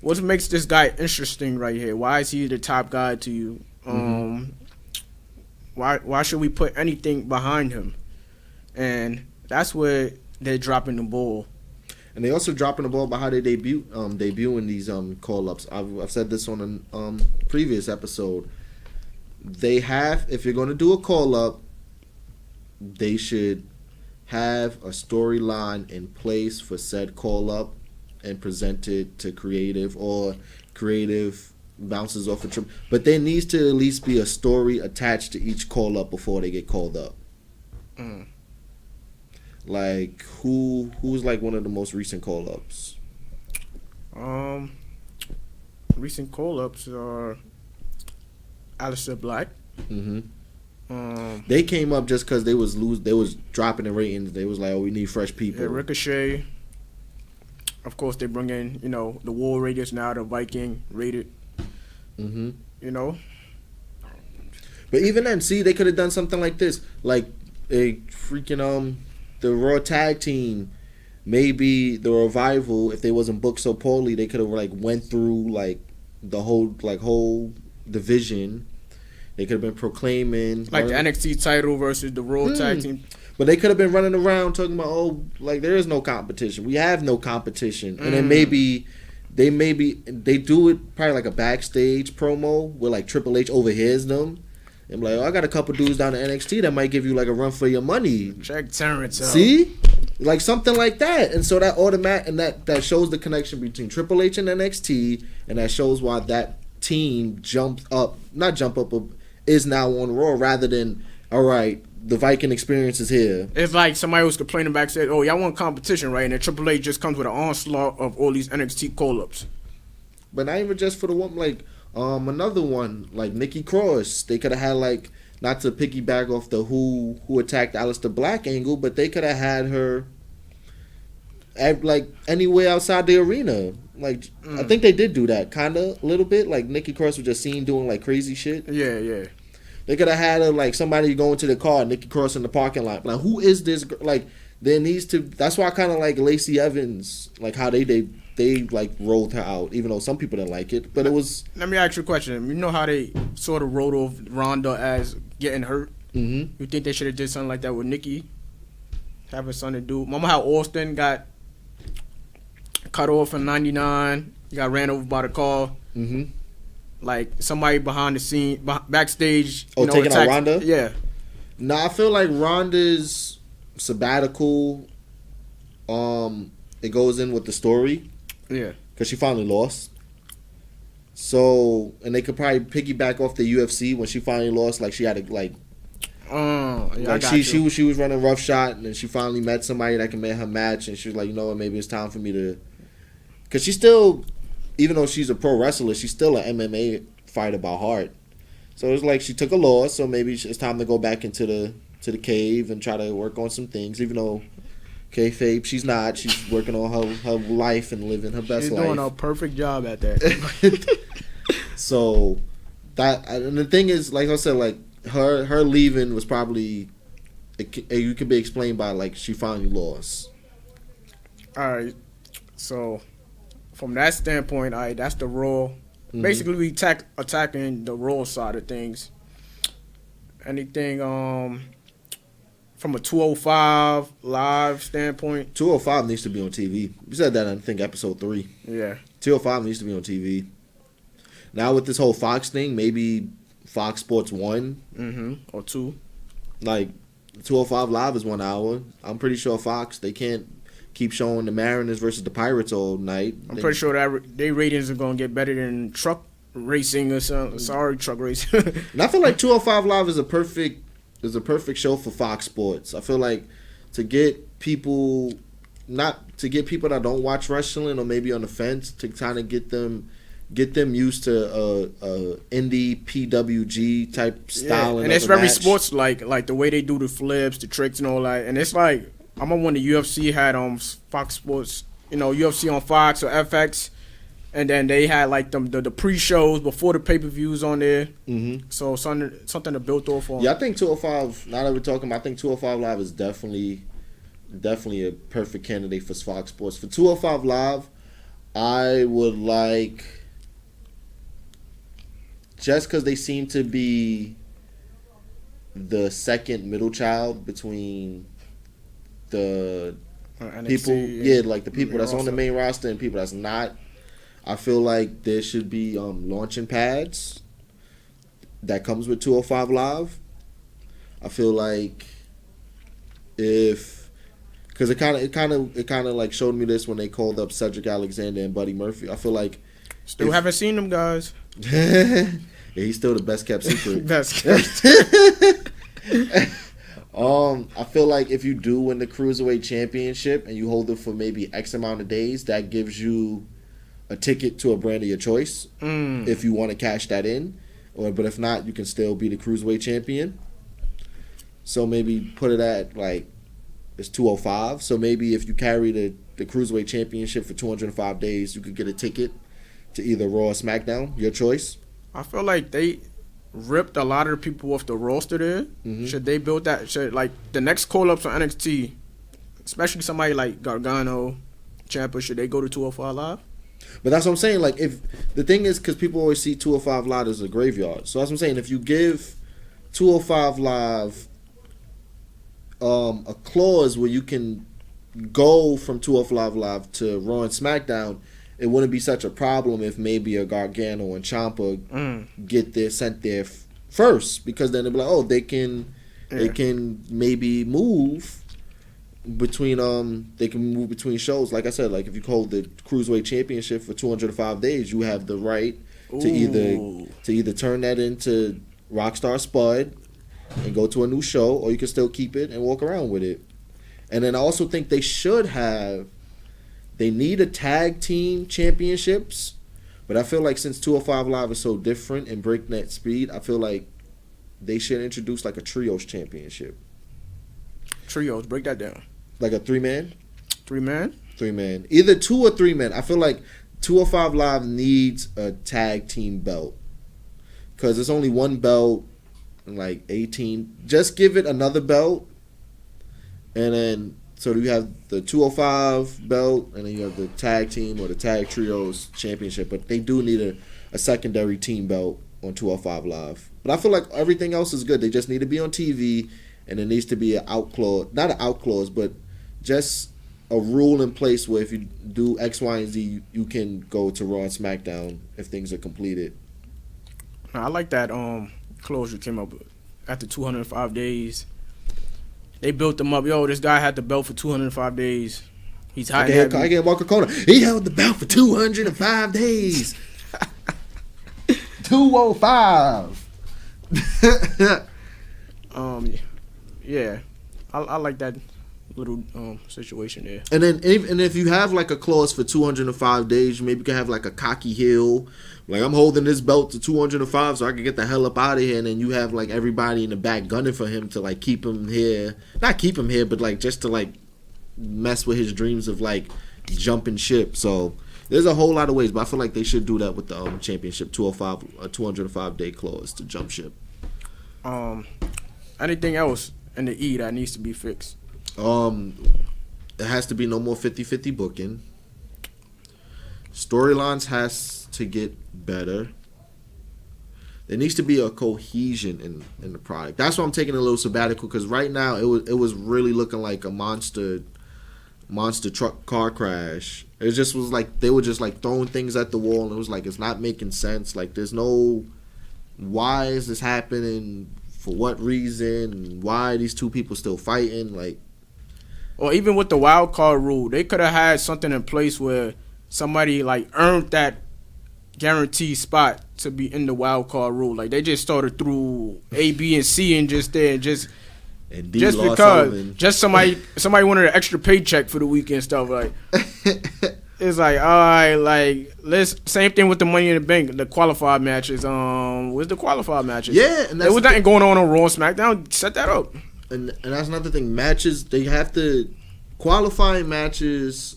what makes this guy interesting right here? Why is he the top guy to you? Why should we put anything behind him? And that's where they're dropping the ball. And they also dropping the ball about how they debuting these call-ups. I've said this on a previous episode. They have, if you're going to do a call-up, they should have a storyline in place for said call-up and present it to creative, or creative bounces off a trip. But there needs to at least be a story attached to each call-up before they get called up. Like who's like one of the most recent call-ups? Recent call-ups are Aleister Black. They came up just because they was dropping the ratings. They was like, oh, we need fresh people. Yeah, Ricochet. Of course, they bring in the War Raiders now, the Viking rated. But even then, see, they could have done something like this, like a freaking the Raw Tag Team, maybe the Revival. If they wasn't booked so poorly, they could have like went through like the whole division. They could have been proclaiming like the NXT title versus the Raw Tag Team. But they could have been running around talking about, oh, like there is no competition. We have no competition, and then maybe they do it probably like a backstage promo where like Triple H overhears them. And like, oh, I got a couple dudes down in NXT that might give you like a run for your money. Check Terrence out. See? Like something like that. And so that that shows the connection between Triple H and NXT, and that shows why that team is now on Raw rather than, all right, the Viking experience is here. It's like somebody was complaining back, said, oh, y'all want competition, right? And then Triple H just comes with an onslaught of all these NXT call-ups. But not even just for the woman, like Another one like Nikki Cross. They could have had like, not to piggyback off the who attacked Aleister Black angle, but they could have had her at like anywhere outside the arena. Like I think they did do that kinda a little bit. Like Nikki Cross was just seen doing like crazy shit. Yeah. They could have had her like somebody going to the car, Nikki Cross in the parking lot. Like who is this? Like there needs to. That's why I kind of like Lacey Evans. Like how they like rolled her out, even though some people didn't like it. But it was. Let me ask you a question. You know how they sort of wrote off Ronda as getting hurt? Mm-hmm. You think they should have did something like that with Nikki? Having something to do. Remember how Austin got cut off in '99? He got ran over by the car. Mm-hmm. Like somebody behind the scene, backstage. Oh, taking out Ronda? Yeah. Nah, I feel like Ronda's sabbatical. It goes in with the story. Yeah. Because she finally lost. So, and they could probably piggyback off the UFC when she finally lost. Like she had to like. Yeah, like she was running roughshod, and then she finally met somebody that can make her match, and she was like, you know what, maybe it's time for me to. Because she's still, even though she's a pro wrestler, she's still an MMA fighter by heart. So it's like she took a loss, so maybe it's time to go back into the cave and try to work on some things. Even though kayfabe, she's not. She's working on her life and living her best life. She's doing a perfect job at that. So that, and the thing is, like I said, like her leaving was probably, you could be explained by like she finally lost. All right, so from that standpoint, all right, that's the Raw. Mm-hmm. Basically, we attacking the Raw side of things. Anything from a 205 live standpoint? 205 needs to be on TV. We said that in, I think, episode 3. Yeah. 205 needs to be on TV. Now with this whole Fox thing, maybe Fox Sports 1. Mm-hmm. Or 2. Like, 205 Live is 1 hour. I'm pretty sure Fox, they can't keep showing the Mariners versus the Pirates all night. I'm pretty sure that their ratings are going to get better than truck racing or something. Sorry, truck racing. And I feel like 205 Live is a perfect show for Fox Sports. I feel like to get people that don't watch wrestling or maybe on the fence, to kind of get them used to indie PWG type style. And it's very sports like the way they do the flips, the tricks and all that. And it's like, I remember when the UFC had Fox Sports, UFC on Fox or FX, and then they had like the pre-shows before the pay-per-views on there. Mm-hmm. So something to build off on. Yeah, I think 205, now that we're talking about, I think 205 Live is definitely a perfect candidate for Fox Sports. For 205 Live, I would like, just because they seem to be the second middle child between the people, like the people that's on the main roster and people that's not. I feel like there should be launching pads that comes with 205 Live. I feel like because it kind of like showed me this when they called up Cedric Alexander and Buddy Murphy. I feel like still haven't seen them guys. Yeah, he's still the best kept secret. I feel like if you do win the Cruiserweight Championship and you hold it for maybe X amount of days, that gives you a ticket to a brand of your choice if you want to cash that in. But if not, you can still be the Cruiserweight Champion. So maybe put it at like it's 205. So maybe if you carry the Cruiserweight Championship for 205 days, you could get a ticket to either Raw or SmackDown, your choice. I feel like they ripped a lot of the people off the roster there. Mm-hmm. Should they build that? Should like the next call-ups on NXT, especially somebody like Gargano, Ciampa, should they go to 205 Live? But that's what I'm saying. Like, if the thing is, because people always see 205 Live as a graveyard. So that's what I'm saying. If you give 205 Live a clause where you can go from 205 Live to Raw and SmackDown, it wouldn't be such a problem if maybe a Gargano and Ciampa get there, sent there first, because then they'll be like, oh, they can maybe move between shows. Like I said, like if you hold the Cruiserweight Championship for 205 days, you have the right to either turn that into Rockstar Spud and go to a new show, or you can still keep it and walk around with it. And then I also think they need a tag team championships But I feel like since 205 Live is so different and breakneck speed, I feel like they should introduce like a trios championship. Trios, break that down. Like a 3-man? 3-man? 3-man. Either 2 or 3-man. I feel like 205 Live needs a tag team belt. Because there's only one belt in like 18. Just give it another belt. And then, so you have the 205 belt, and then you have the tag team or the tag trios championship. But they do need a secondary team belt on 205 Live. But I feel like everything else is good. They just need to be on TV, and there needs to be an out clause. Not an out clause, but just a rule in place where if you do X, Y, and Z, you can go to Raw and SmackDown if things are completed. I like that clause you came up with. After 205 days, they built them up. Yo, this guy had the belt for 205 days. He's hot. I get Marco Cona. He held the belt for 205 days. 205. Yeah, I like that little situation there. And then if you have like a clause for 205 days, you maybe can have like a cocky heel. Like, I'm holding this belt to 205 so I can get the hell up out of here. And then you have like everybody in the back gunning for him to like keep him here. Not keep him here, but like just to like mess with his dreams of like jumping ship. So there's a whole lot of ways, but I feel like they should do that with the championship 205 day clause to jump ship. Anything else in the E that needs to be fixed? It has to be no more 50-50 booking. Storylines has to get better. There needs to be a cohesion in the product. That's why I'm taking a little sabbatical, because right now it was really looking like a monster truck car crash. It just was like they were just like throwing things at the wall, and it was like it's not making sense. Like, there's no, why is this happening? For what reason? Why are these two people still fighting? Like, or even with the wild card rule, they could have had something in place where somebody like earned that guaranteed spot to be in the wild card rule. Like, they just started through A, B, and C and just there and just because just somebody wanted an extra paycheck for the week and stuff. Like, it's like, all right, like, same thing with the Money in the Bank, the qualified matches. Where's the qualified matches? Yeah, and there was nothing going on Raw and SmackDown. Set that up. And that's another thing. Matches, they have to, qualifying matches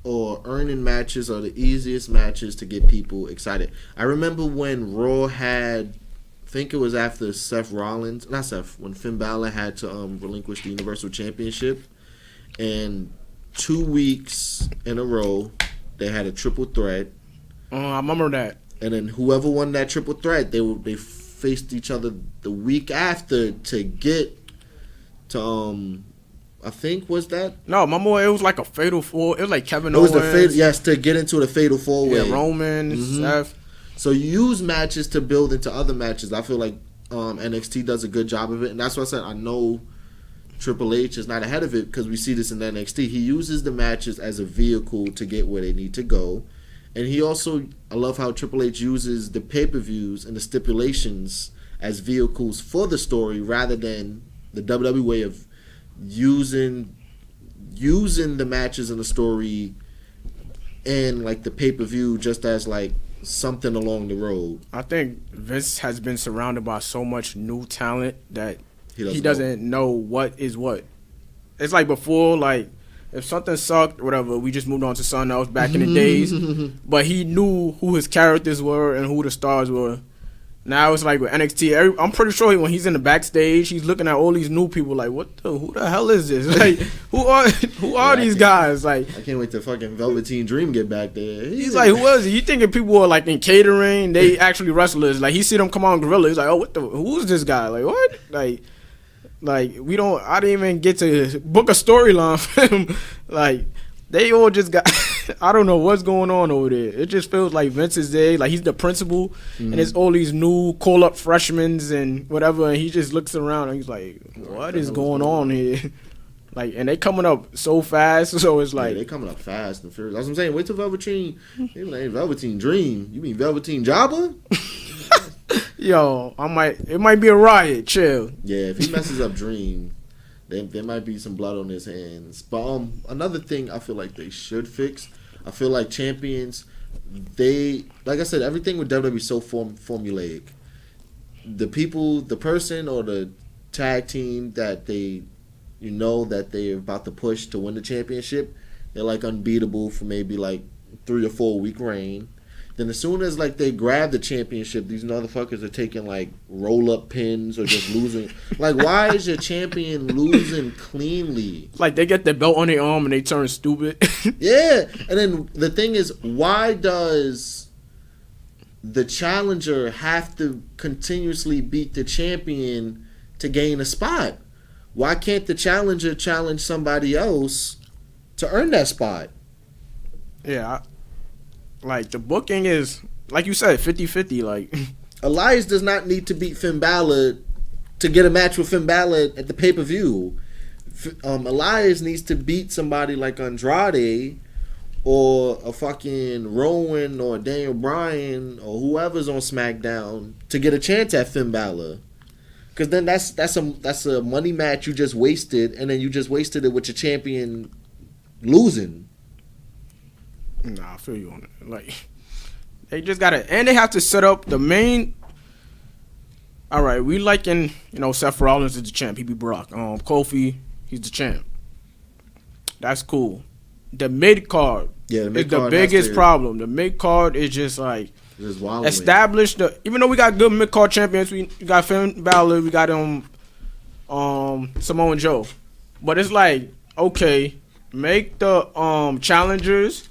or earning matches are the easiest matches to get people excited. I remember when Raw had, I think it was after when Finn Balor had to relinquish the Universal Championship, and 2 weeks in a row they had a triple threat. I remember that. And then whoever won that triple threat, they faced each other the week after to get to I think was that? No, it was like a fatal four. It was like Kevin Owens. To get into the fatal four-way. Yeah, Roman, Seth. So you use matches to build into other matches. I feel like NXT does a good job of it, and that's why I said I know Triple H is not ahead of it, because we see this in NXT. He uses the matches as a vehicle to get where they need to go, and he also, I love how Triple H uses the pay-per-views and the stipulations as vehicles for the story, rather than the WWE way of using the matches in the story and like the pay-per-view just as like something along the road. I think Vince has been surrounded by so much new talent that he doesn't know what is what. It's like before, like, if something sucked, whatever, we just moved on to something else back in the days. But he knew who his characters were and who the stars were. Now it's like with NXT, I'm pretty sure when he's in the backstage, he's looking at all these new people like, who the hell is this? Like, who are these guys? Like, I can't wait to fucking Velveteen Dream get back there. He's like, who is he? You thinking people are like in catering? They actually wrestlers. Like, he see them come on Gorilla. He's like, oh, who's this guy? Like, what? Like I didn't even get to book a storyline for him. Like, they all just got, I don't know what's going on over there. It just feels like Vince is there, like he's the principal, and there's all these new call-up freshmen and whatever, and he just looks around and he's like, what is going on here? Like, and they coming up so fast, so it's like, they coming up fast and furious. That's what I'm saying. Wait till Velveteen. They be like, Velveteen Dream. You mean Velveteen Jabba? Yo, it might be a riot. Chill. Yeah, if he messes up Dream, there might be some blood on his hands. But another thing I feel like they should fix, I feel like champions they, like I said, everything with WWE is so formulaic. The person or the tag team that they, that they're about to push to win the championship, they're like unbeatable for maybe like 3 or 4 week reign. Then as soon as like they grab the championship, these motherfuckers are taking like roll up pins or just losing. Like, why is your champion losing cleanly? Like they get the belt on their arm and they turn stupid. Yeah, and then the thing is, why does the challenger have to continuously beat the champion to gain a spot? Why can't the challenger challenge somebody else to earn that spot? Yeah, like the booking is, like you said, 50-50. Like Elias does not need to beat Finn Balor to get a match with Finn Balor at the pay-per-view. Elias needs to beat somebody like Andrade or a fucking Rowan or Daniel Bryan or whoever's on SmackDown to get a chance at Finn Balor. Because then that's a money match you just wasted, and then you just wasted it with your champion losing. Nah, I feel you on it. Like, they just gotta, and they have to set up the main. All right, we liking, Seth Rollins is the champ. He beat Brock. Kofi, he's the champ. That's cool. The mid card is the biggest problem. The mid card is just like establish the. Even though we got good mid card champions, we got Finn Balor, we got Samoa Joe, but it's like, okay, make the challengers.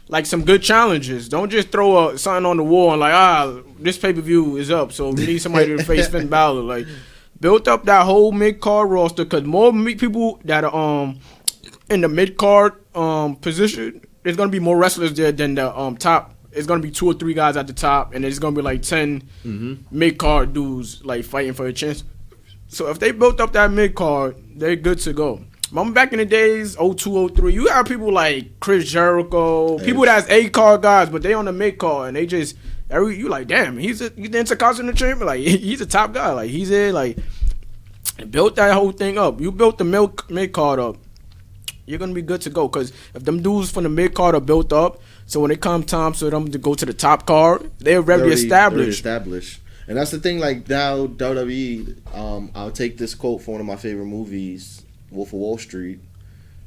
Like some good challenges. Don't just throw something on the wall and like, this pay-per-view is up, so we need somebody to face Finn Balor. Like, build up that whole mid-card roster, because more people that are in the mid-card position, there's going to be more wrestlers there than the top. It's going to be 2 or 3 guys at the top, and there's going to be like 10 mid-card dudes like fighting for a chance. So if they built up that mid-card, they're good to go. Remember back in the days, 02, 03, you have people like Chris Jericho, people that's A-card guys, but they on the mid-card, and they just, you like, damn, he's the Intercontinental champion, like, he's a top guy, like, he's there, like, built that whole thing up. You built the mid-card up, you're going to be good to go, because if them dudes from the mid-card are built up, so when it comes time for them to go to the top card, they're already established. And that's the thing, like, now, WWE, I'll take this quote from one of my favorite movies, Wolf of Wall Street,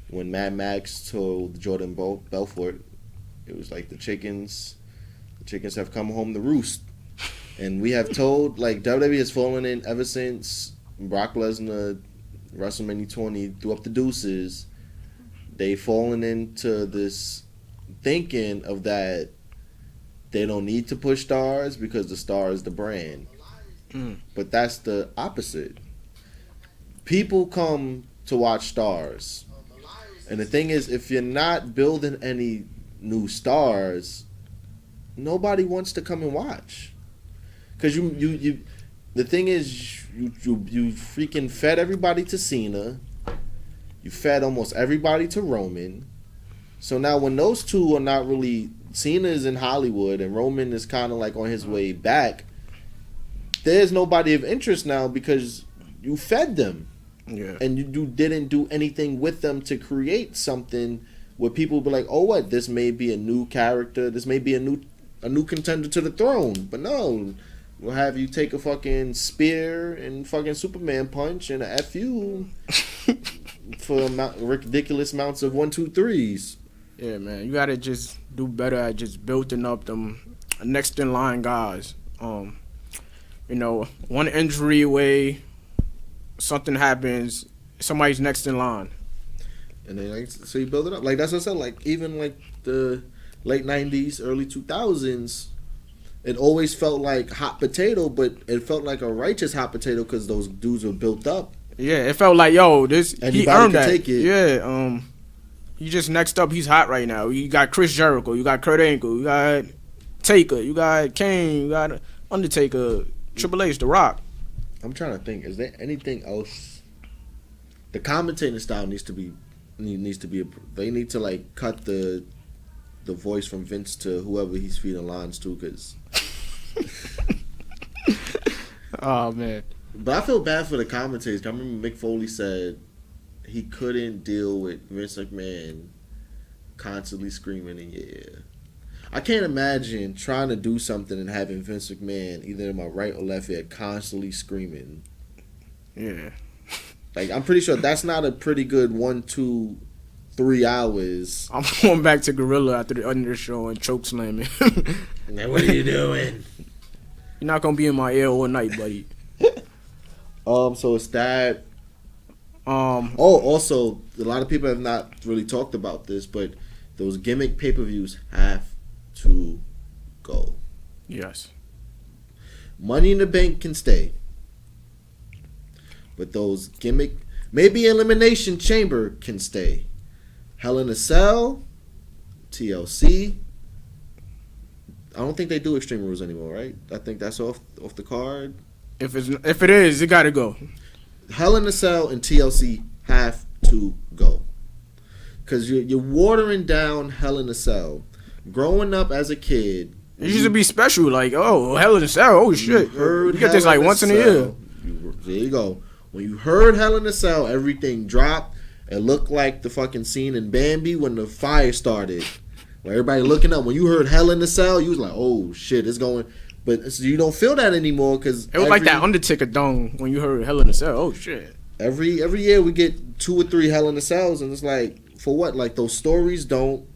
when Mad Max told Jordan Belfort, it was like the chickens have come home to roost. And we have told, like, WWE has fallen in ever since Brock Lesnar, WrestleMania 20, threw up the deuces. They've fallen into this thinking of that they don't need to push stars because the star is the brand. But that's the opposite. People come to watch stars, and the thing is, if you're not building any new stars, nobody wants to come and watch. Because you the thing is, you freaking fed everybody to Cena, you fed almost everybody to Roman. So now when those two are not really, Cena is in Hollywood and Roman is kind of like on his way back, there's nobody of interest now because you fed them. Yeah. And you didn't do anything with them to create something where people be like, oh, what? This may be a new character. This may be a new contender to the throne. But no, we'll have you take a fucking spear and fucking Superman punch and a FU for ridiculous amounts of 1, 2, 3s. Yeah, man, you gotta just do better at just building up them next in line guys. One injury away. Something happens, somebody's next in line. And then, like, so you build it up. Like, that's what I said. Like, even, like, the late 90s, early 2000s, it always felt like hot potato, but it felt like a righteous hot potato because those dudes were built up. Yeah, it felt like, yo, he earned that. Take it. Yeah, he just next up, he's hot right now. You got Chris Jericho, you got Kurt Angle, you got Taker, you got Kane, you got Undertaker, Triple H, The Rock. I'm trying to think. Is there anything else? The commentating style needs to be. They need to like cut the voice from Vince to whoever he's feeding lines to, because. Oh man! But I feel bad for the commentators. I remember Mick Foley said he couldn't deal with Vince McMahon constantly screaming in your ear. I can't imagine trying to do something and having Vince McMahon either in my right or left ear constantly screaming. Yeah. Like, I'm pretty sure that's not a pretty good 1, 2, 3 hours. I'm going back to Gorilla after the under show and choke slamming. Man, what are you doing? You're not gonna be in my ear all night, buddy. So it's that. Also, a lot of people have not really talked about this, but those gimmick pay-per-views have to go. Yes. Money in the Bank can stay. But those gimmick, maybe Elimination Chamber can stay. Hell in a Cell, TLC. I don't think they do Extreme Rules anymore, right? I think that's off the card. If it is, it gotta go. Hell in a Cell and TLC have to go. Because you're watering down Hell in a Cell. Growing up as a kid, it used to be special, like, oh, Hell in a Cell, oh shit. You get this like once in a year. There you go. When you heard Hell in a Cell, everything dropped. It looked like the fucking scene in Bambi when the fire started. Where everybody looking up. When you heard Hell in a Cell, you was like, oh shit, it's going. But so you don't feel that anymore because it was like that Undertaker dong when you heard Hell in a Cell. Oh shit. Every year we get 2 or 3 Hell in a Cells, and it's like, for what? Like, those stories don't.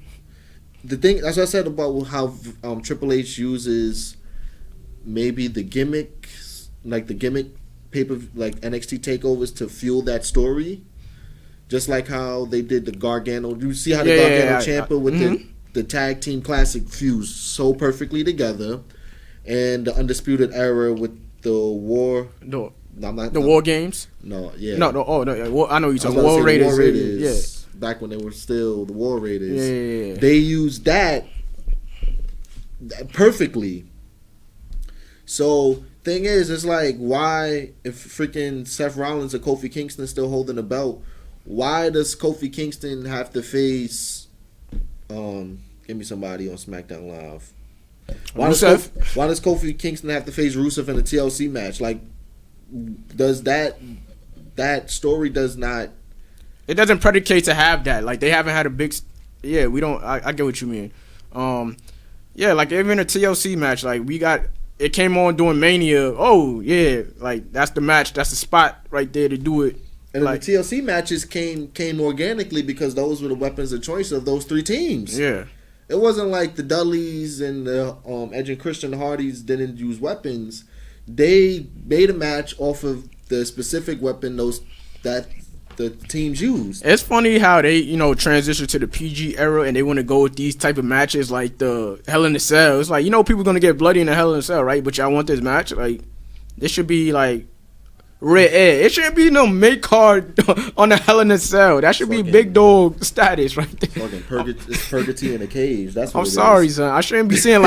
The thing, that's what I said about how Triple H uses maybe the gimmicks, like the gimmick paper, like NXT takeovers to fuel that story. Just like how they did the Gargano. You see how the Gargano Ciampa with the tag team classic fused so perfectly together, and the Undisputed Era with the War. No, War Games. No, yeah. No. Oh, no. I know you're talking War Raiders. War Raiders. Yeah. Back when they were still the War Raiders. Yeah. They used that perfectly. So, thing is, it's like, why, if freaking Seth Rollins or Kofi Kingston still holding the belt, why does Kofi Kingston have to face, give me somebody on SmackDown Live. Why does Kofi Kingston have to face Rusev in a TLC match? Like, does that story does not... It doesn't predicate to have that. Like, they haven't had a big... Yeah, we don't... I get what you mean. Yeah, like, even a TLC match, like, we got... It came on during Mania. Oh, yeah. Like, that's the match. That's the spot right there to do it. And like, the TLC matches came organically because those were the weapons of choice of those 3 teams. Yeah. It wasn't like the Dudleys and the Edge and Christian Hardys didn't use weapons. They made a match off of the specific weapon that the teams used. It's funny how they, transition to the PG era and they want to go with these type of matches like the Hell in a Cell. It's like, people going to get bloody in the Hell in a Cell, right? But y'all want this match? Like, this should be like red air. It shouldn't be no mid card on the Hell in a Cell. That should be big dog status right there. It's purgatory in a cage. That's what I'm sorry, son. I shouldn't be seeing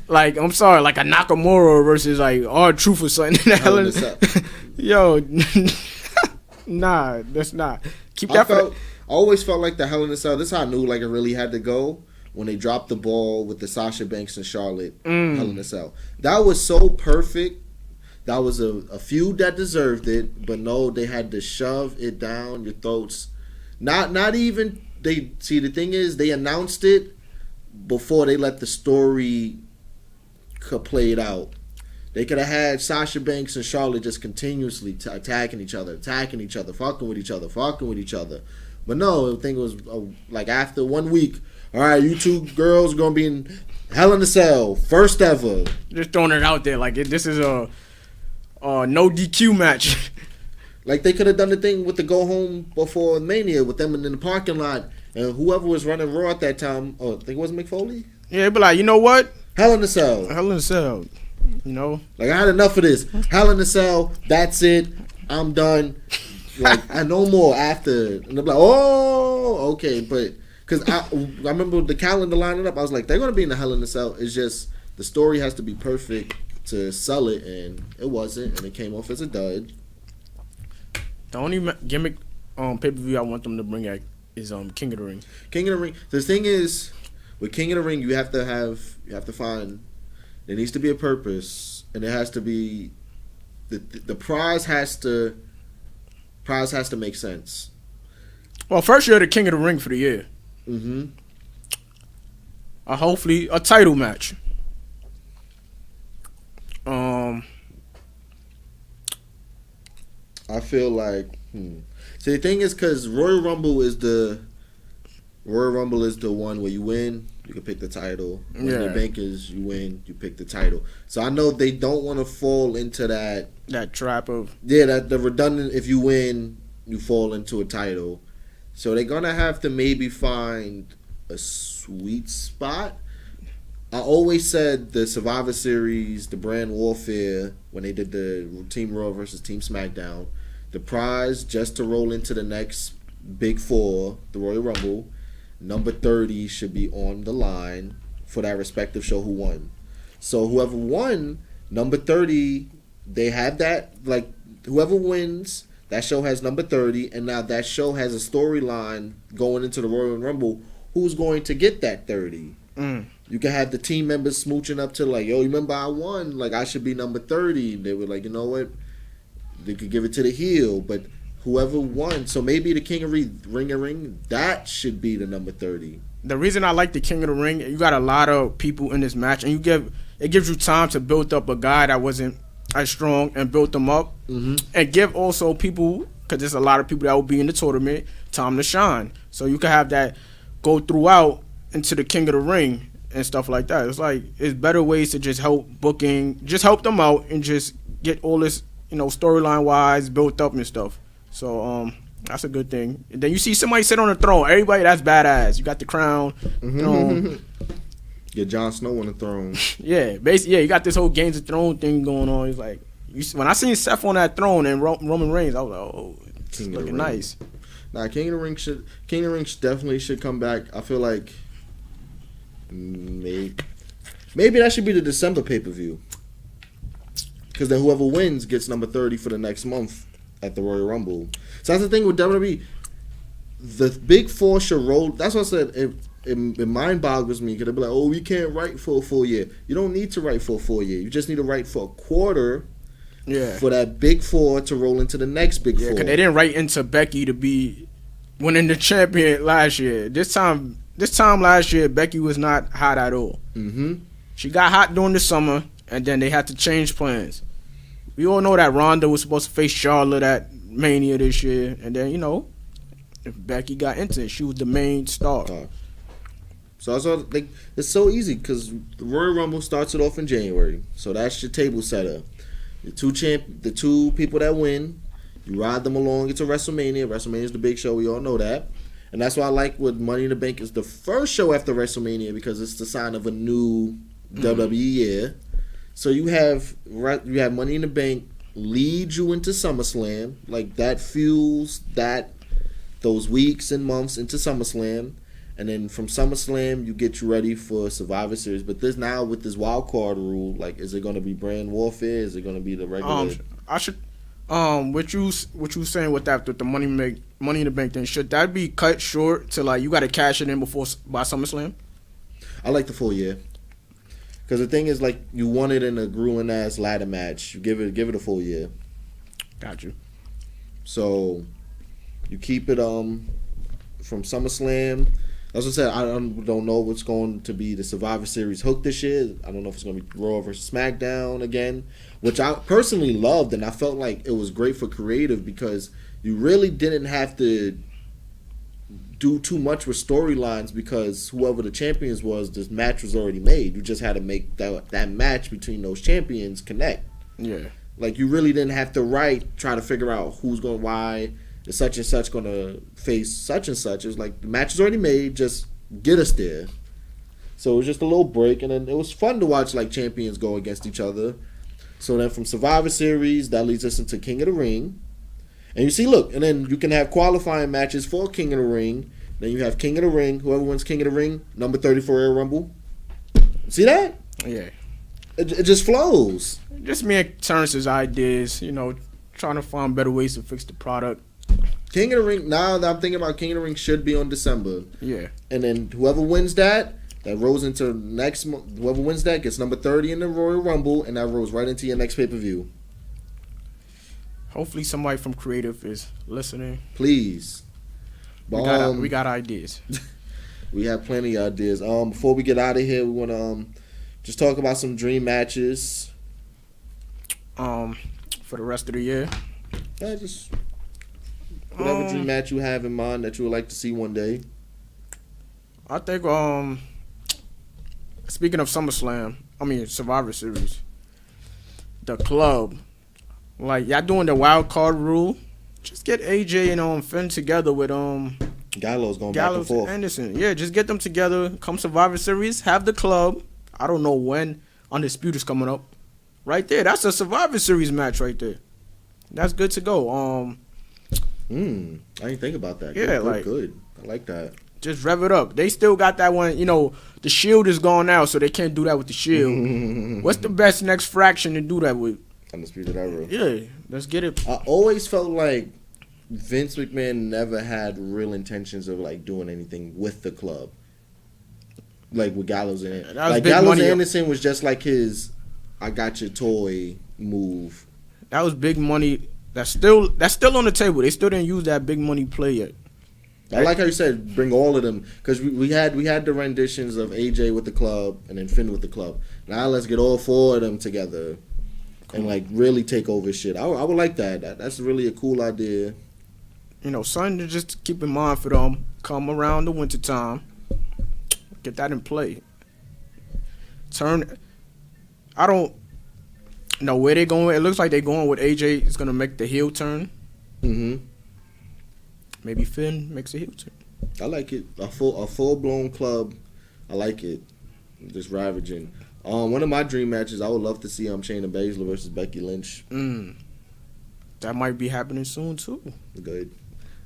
like I'm sorry, like a Nakamura versus like R-Truth or something in the Hell in a Cell. Yo, nah, that's not. Keep that. I always felt like the Hell in a Cell. This is how I knew like it really had to go when they dropped the ball with the Sasha Banks and Charlotte Hell in a Cell. That was so perfect. That was a feud that deserved it, but no, they had to shove it down your throats. Not even they. See, the thing is, they announced it before they let the story play it out. They could have had Sasha Banks and Charlotte just continuously attacking each other, fucking with each other. But no, the thing was like after 1 week, all right, you 2 girls gonna be in Hell in a Cell, first ever. Just throwing it out there like this is a no DQ match. Like they could have done the thing with the go home before Mania with them in the parking lot, and whoever was running Raw at that time, I think it was Mick Foley. Yeah, but like, you know what? Hell in a Cell. Like, I had enough of this. Hell in a Cell. That's it. I'm done. Like, I no more after. And they're like, oh, okay, but because I remember the calendar lining up, I was like, they're gonna be in the Hell in a Cell. It's just the story has to be perfect to sell it, and it wasn't, and it came off as a dud. The only gimmick pay-per-view I want them to bring out is King of the Ring. King of the Ring. The thing is, with King of the Ring, you have to find, there needs to be a purpose, and it has to be the prize has to make sense. Well, first you're the King of the Ring for the year. hopefully a title match. I feel like, See, the thing is, because Royal Rumble is the one where you win, you can pick the title. Money in the Bank is you win, you pick the title. So I know they don't want to fall into that trap of that the redundant. If you win, you fall into a title. So they're gonna have to maybe find a sweet spot. I always said the Survivor Series, the brand warfare, when they did the Team Raw versus Team SmackDown, the prize just to roll into the next Big Four, the Royal Rumble, number 30 should be on the line for that respective show who won. So whoever won, number 30, they have that, like, whoever wins, that show has number 30, and now that show has a storyline going into the Royal Rumble. Who's going to get that 30? You can have the team members smooching up to like, yo, remember I won? Like, I should be number 30. They were like, you know what? They could give it to the heel, but whoever won. So maybe the King of Ring, that should be the number 30. The reason I like the King of the Ring, you got a lot of people in this match, and it gives you time to build up a guy that wasn't as strong and build them up, and give also people, because there's a lot of people that will be in the tournament, time to shine. So you can have that go throughout into the King of the Ring and stuff like that. It's like, it's better ways to just help booking, just help them out and just get all this, storyline wise built up and stuff. So that's a good thing. And then you see somebody sit on the throne. Everybody, that's badass. You got the crown. Get Jon Snow on the throne. Yeah, basically, you got this whole Games of Thrones thing going on. It's like, when I seen Seth on that throne and Roman Reigns, I was like, oh, it's looking nice. Nah, King of the Ring definitely should come back. I feel like maybe that should be the December pay-per-view. Because then whoever wins gets number 30 for the next month at the Royal Rumble. So that's the thing with WWE. The Big Four should roll. That's what I said. It mind boggles me because they'll be like, oh, we can't write for a full year. You don't need to write for a full year. You just need to write for a quarter for that Big Four to roll into the next Big Four. Because they didn't write into Becky to be winning the champion last year. This time last year, Becky was not hot at all. She got hot during the summer, and then they had to change plans. We all know that Ronda was supposed to face Charlotte at Mania this year, and then, if Becky got into it, she was the main star. So it's so easy because the Royal Rumble starts it off in January. So that's your table setter. The two people that win, you ride them along into WrestleMania. WrestleMania is the big show. We all know that. And that's why I like what Money in the Bank is the first show after WrestleMania, because it's the sign of a new WWE year. So you have Money in the Bank lead you into SummerSlam, like that fuels those weeks and months into SummerSlam, and then from SummerSlam you get you ready for Survivor Series. But this now with this wild card rule, like, is it going to be brand warfare? Is it going to be the regular? What you saying with that, with the Money in the Bank thing? Should that be cut short to like you got to cash it in by SummerSlam? I like the full year. Because the thing is, like, you want it in a grueling ass ladder match. You give it a full year. Got you. So you keep it from SummerSlam. As I said, I don't know what's going to be the Survivor Series hook this year. I don't know if it's going to be Raw versus SmackDown again, which I personally loved, and I felt like it was great for creative because you really didn't have to do too much with storylines because whoever the champions was, this match was already made. You just had to make that match between those champions connect. Yeah. Like, you really didn't have to try to figure out why is such and such going to face such and such. It was like, the match is already made, just get us there. So it was just a little break, and then it was fun to watch, like, champions go against each other. So then from Survivor Series, that leads us into King of the Ring. And you see, look, and then you can have qualifying matches for King of the Ring. Then you have King of the Ring. Whoever wins King of the Ring, number 30 for Royal Rumble. See that? Yeah. It just flows. Just me and Terrence's ideas, trying to find better ways to fix the product. King of the Ring, now that I'm thinking about King of the Ring, should be on December. Yeah. And then whoever wins that rolls into next month. Whoever wins that gets number 30 in the Royal Rumble, and that rolls right into your next pay-per-view. Hopefully somebody from creative is listening. Please. We got ideas. We have plenty of ideas. Before we get out of here, we want to just talk about some dream matches. For the rest of the year. Yeah, just whatever dream match you have in mind that you would like to see one day. I think speaking of Survivor Series, the club, like y'all doing the wild card rule, just get AJ and Finn together with Gallows going back and forth. Anderson. Yeah, just get them together. Come Survivor Series, have the club. I don't know when Undisputed is coming up. Right there, that's a Survivor Series match right there. That's good to go. I didn't think about that. Yeah, good. I like that. Just rev it up. They still got that one. The Shield is gone now, so they can't do that with the Shield. What's the best next fraction to do that with? Undisputed Era. Yeah, let's get it. I always felt like Vince McMahon never had real intentions of like doing anything with the club, like with Gallows and Anderson. Like Gallows and Anderson was just like his "I got your toy" move. That was big money. That's still on the table. They still didn't use that big money play yet. I like how you said bring all of them, because we had the renditions of AJ with the club and then Finn with the club. Now let's get all four of them together and like really take over shit. I would like that. That's really a cool idea. Something to just keep in mind for them. Come around the winter time, get that in play. I don't know where they're going. It looks like they're going with AJ is gonna make the heel turn. Maybe Finn makes a heel turn. I like it. A full blown club. I like it. Just ravaging. One of my dream matches, I would love to see Shayna Baszler versus Becky Lynch. That might be happening soon too. Good.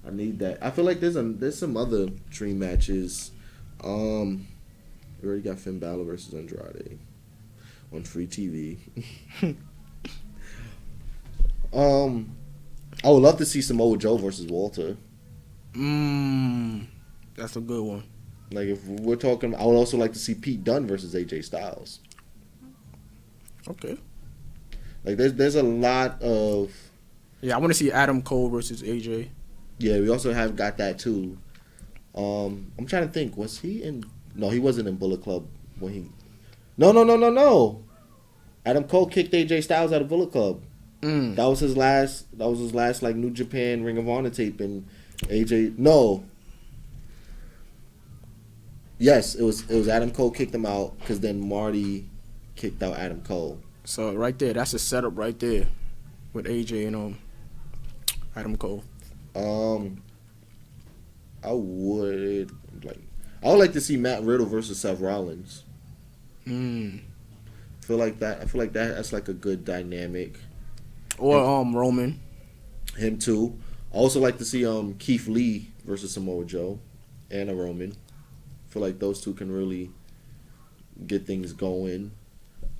I need that. I feel like there's some other dream matches. We already got Finn Balor versus Andrade on free TV. I would love to see Samoa Joe versus Walter. That's a good one. Like if we're talking, I would also like to see Pete Dunne versus AJ Styles. Okay. Like there's a lot of. Yeah, I want to see Adam Cole versus AJ. Yeah, we also have got that too. I'm trying to think. Was he in? No, he wasn't in Bullet Club when he. No. Adam Cole kicked AJ Styles out of Bullet Club. That was his last. That was his last like New Japan Ring of Honor tape, and AJ. No. Yes, it was Adam Cole kicked him out because then Marty kicked out Adam Cole. So right there, that's a setup right there with AJ and Adam Cole. I would like to see Matt Riddle versus Seth Rollins. I feel like that's like a good dynamic. Or Roman. Him too. I also like to see Keith Lee versus Samoa Joe and a Roman. I feel like those two can really get things going.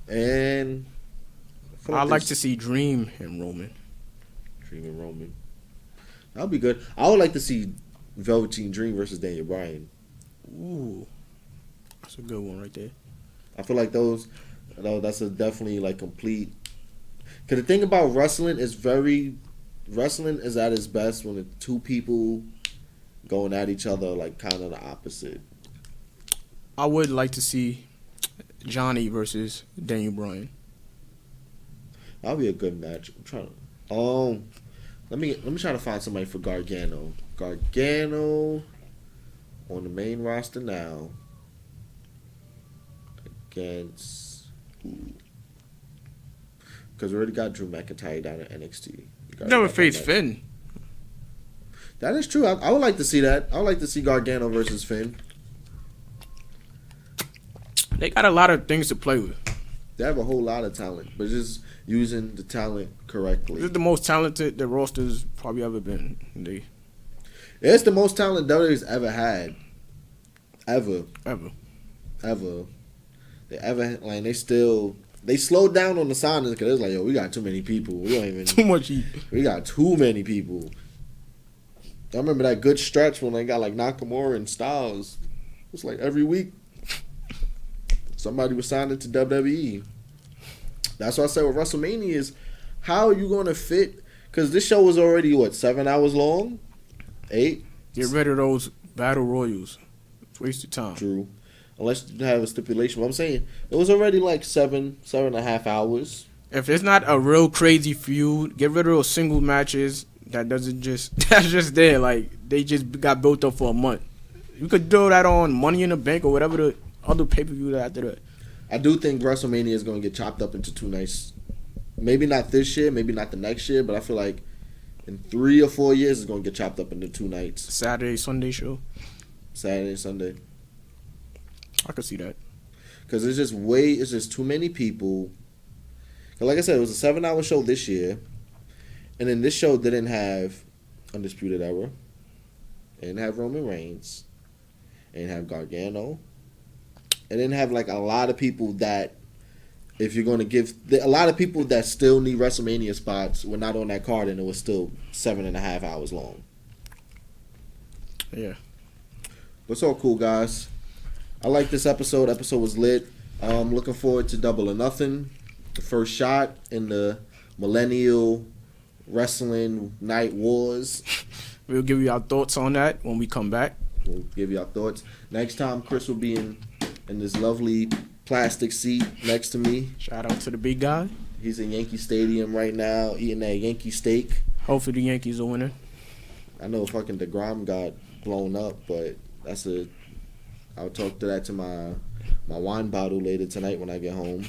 And I'd like to see Dream and Roman. That'll be good. I would like to see Velveteen Dream versus Daniel Bryan. Ooh, that's a good one right there. I feel like that's a definitely like complete. Because the thing about wrestling is at its best when it's two people going at each other like kind of the opposite. I would like to see Johnny versus Daniel Bryan. That'll be a good match. I'm trying to. Let me try to find somebody for Gargano. Gargano on the main roster now against who? Because we already got Drew McIntyre down at NXT. Never faced Finn. That is true. I would like to see that. I would like to see Gargano versus Finn. They got a lot of things to play with. They have a whole lot of talent, but just using the talent correctly. This is the most talented the roster's probably ever been. It's the most talent WWE's ever had. Ever. They slowed down on the signings because it's like, yo, we got too many people. We don't even too much heat. We got too many people. I remember that good stretch when they got like Nakamura and Styles. It was like every week somebody was signing to WWE. That's what I said with WrestleMania is, how are you going to fit? Because this show was already, 7 hours long? 8? Get rid of those battle royals. It's a waste of time. True. Unless you have a stipulation. But I'm saying it was already like 7.5 hours. If it's not a real crazy feud, get rid of those single matches that's just there. Like, they just got built up for a month. You could do that on Money in the Bank or whatever the other pay-per-view after that. I do think WrestleMania is going to get chopped up into 2 nights. Maybe not this year, maybe not the next year, but I feel like in 3 or 4 years it's going to get chopped up into 2 nights. Saturday, Sunday show. Saturday, Sunday. I could see that. Because it's just too many people. Like I said, it was a 7-hour show this year. And then this show didn't have Undisputed Era. It didn't have Roman Reigns. It didn't have Gargano. It didn't have like a lot of people that, if you're going to give, a lot of people that still need WrestleMania spots were not on that card, and it was still 7.5 hours long. Yeah. But it's all cool, guys. I like this episode. Episode was lit. Looking forward to Double or Nothing. The first shot in the Millennial Wrestling Night Wars. We'll give you our thoughts on that when we come back. We'll give you our thoughts. Next time, Chris will be in this lovely plastic seat next to me. Shout out to the big guy. He's in Yankee Stadium right now eating that Yankee steak. Hopefully the Yankees are winning. I know fucking DeGrom got blown up, but I'll talk to that to my wine bottle later tonight when I get home.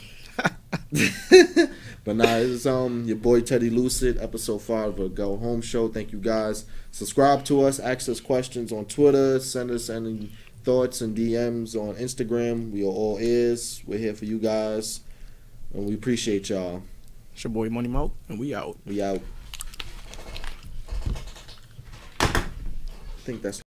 But nah, this is your boy Teddy Lucid, episode 5 of a Go Home Show. Thank you guys. Subscribe to us, ask us questions on Twitter, send us any thoughts and DMs on Instagram. We are all ears. We're here for you guys, and we appreciate y'all. It's your boy Money Mouth, and we out. We out. I think that's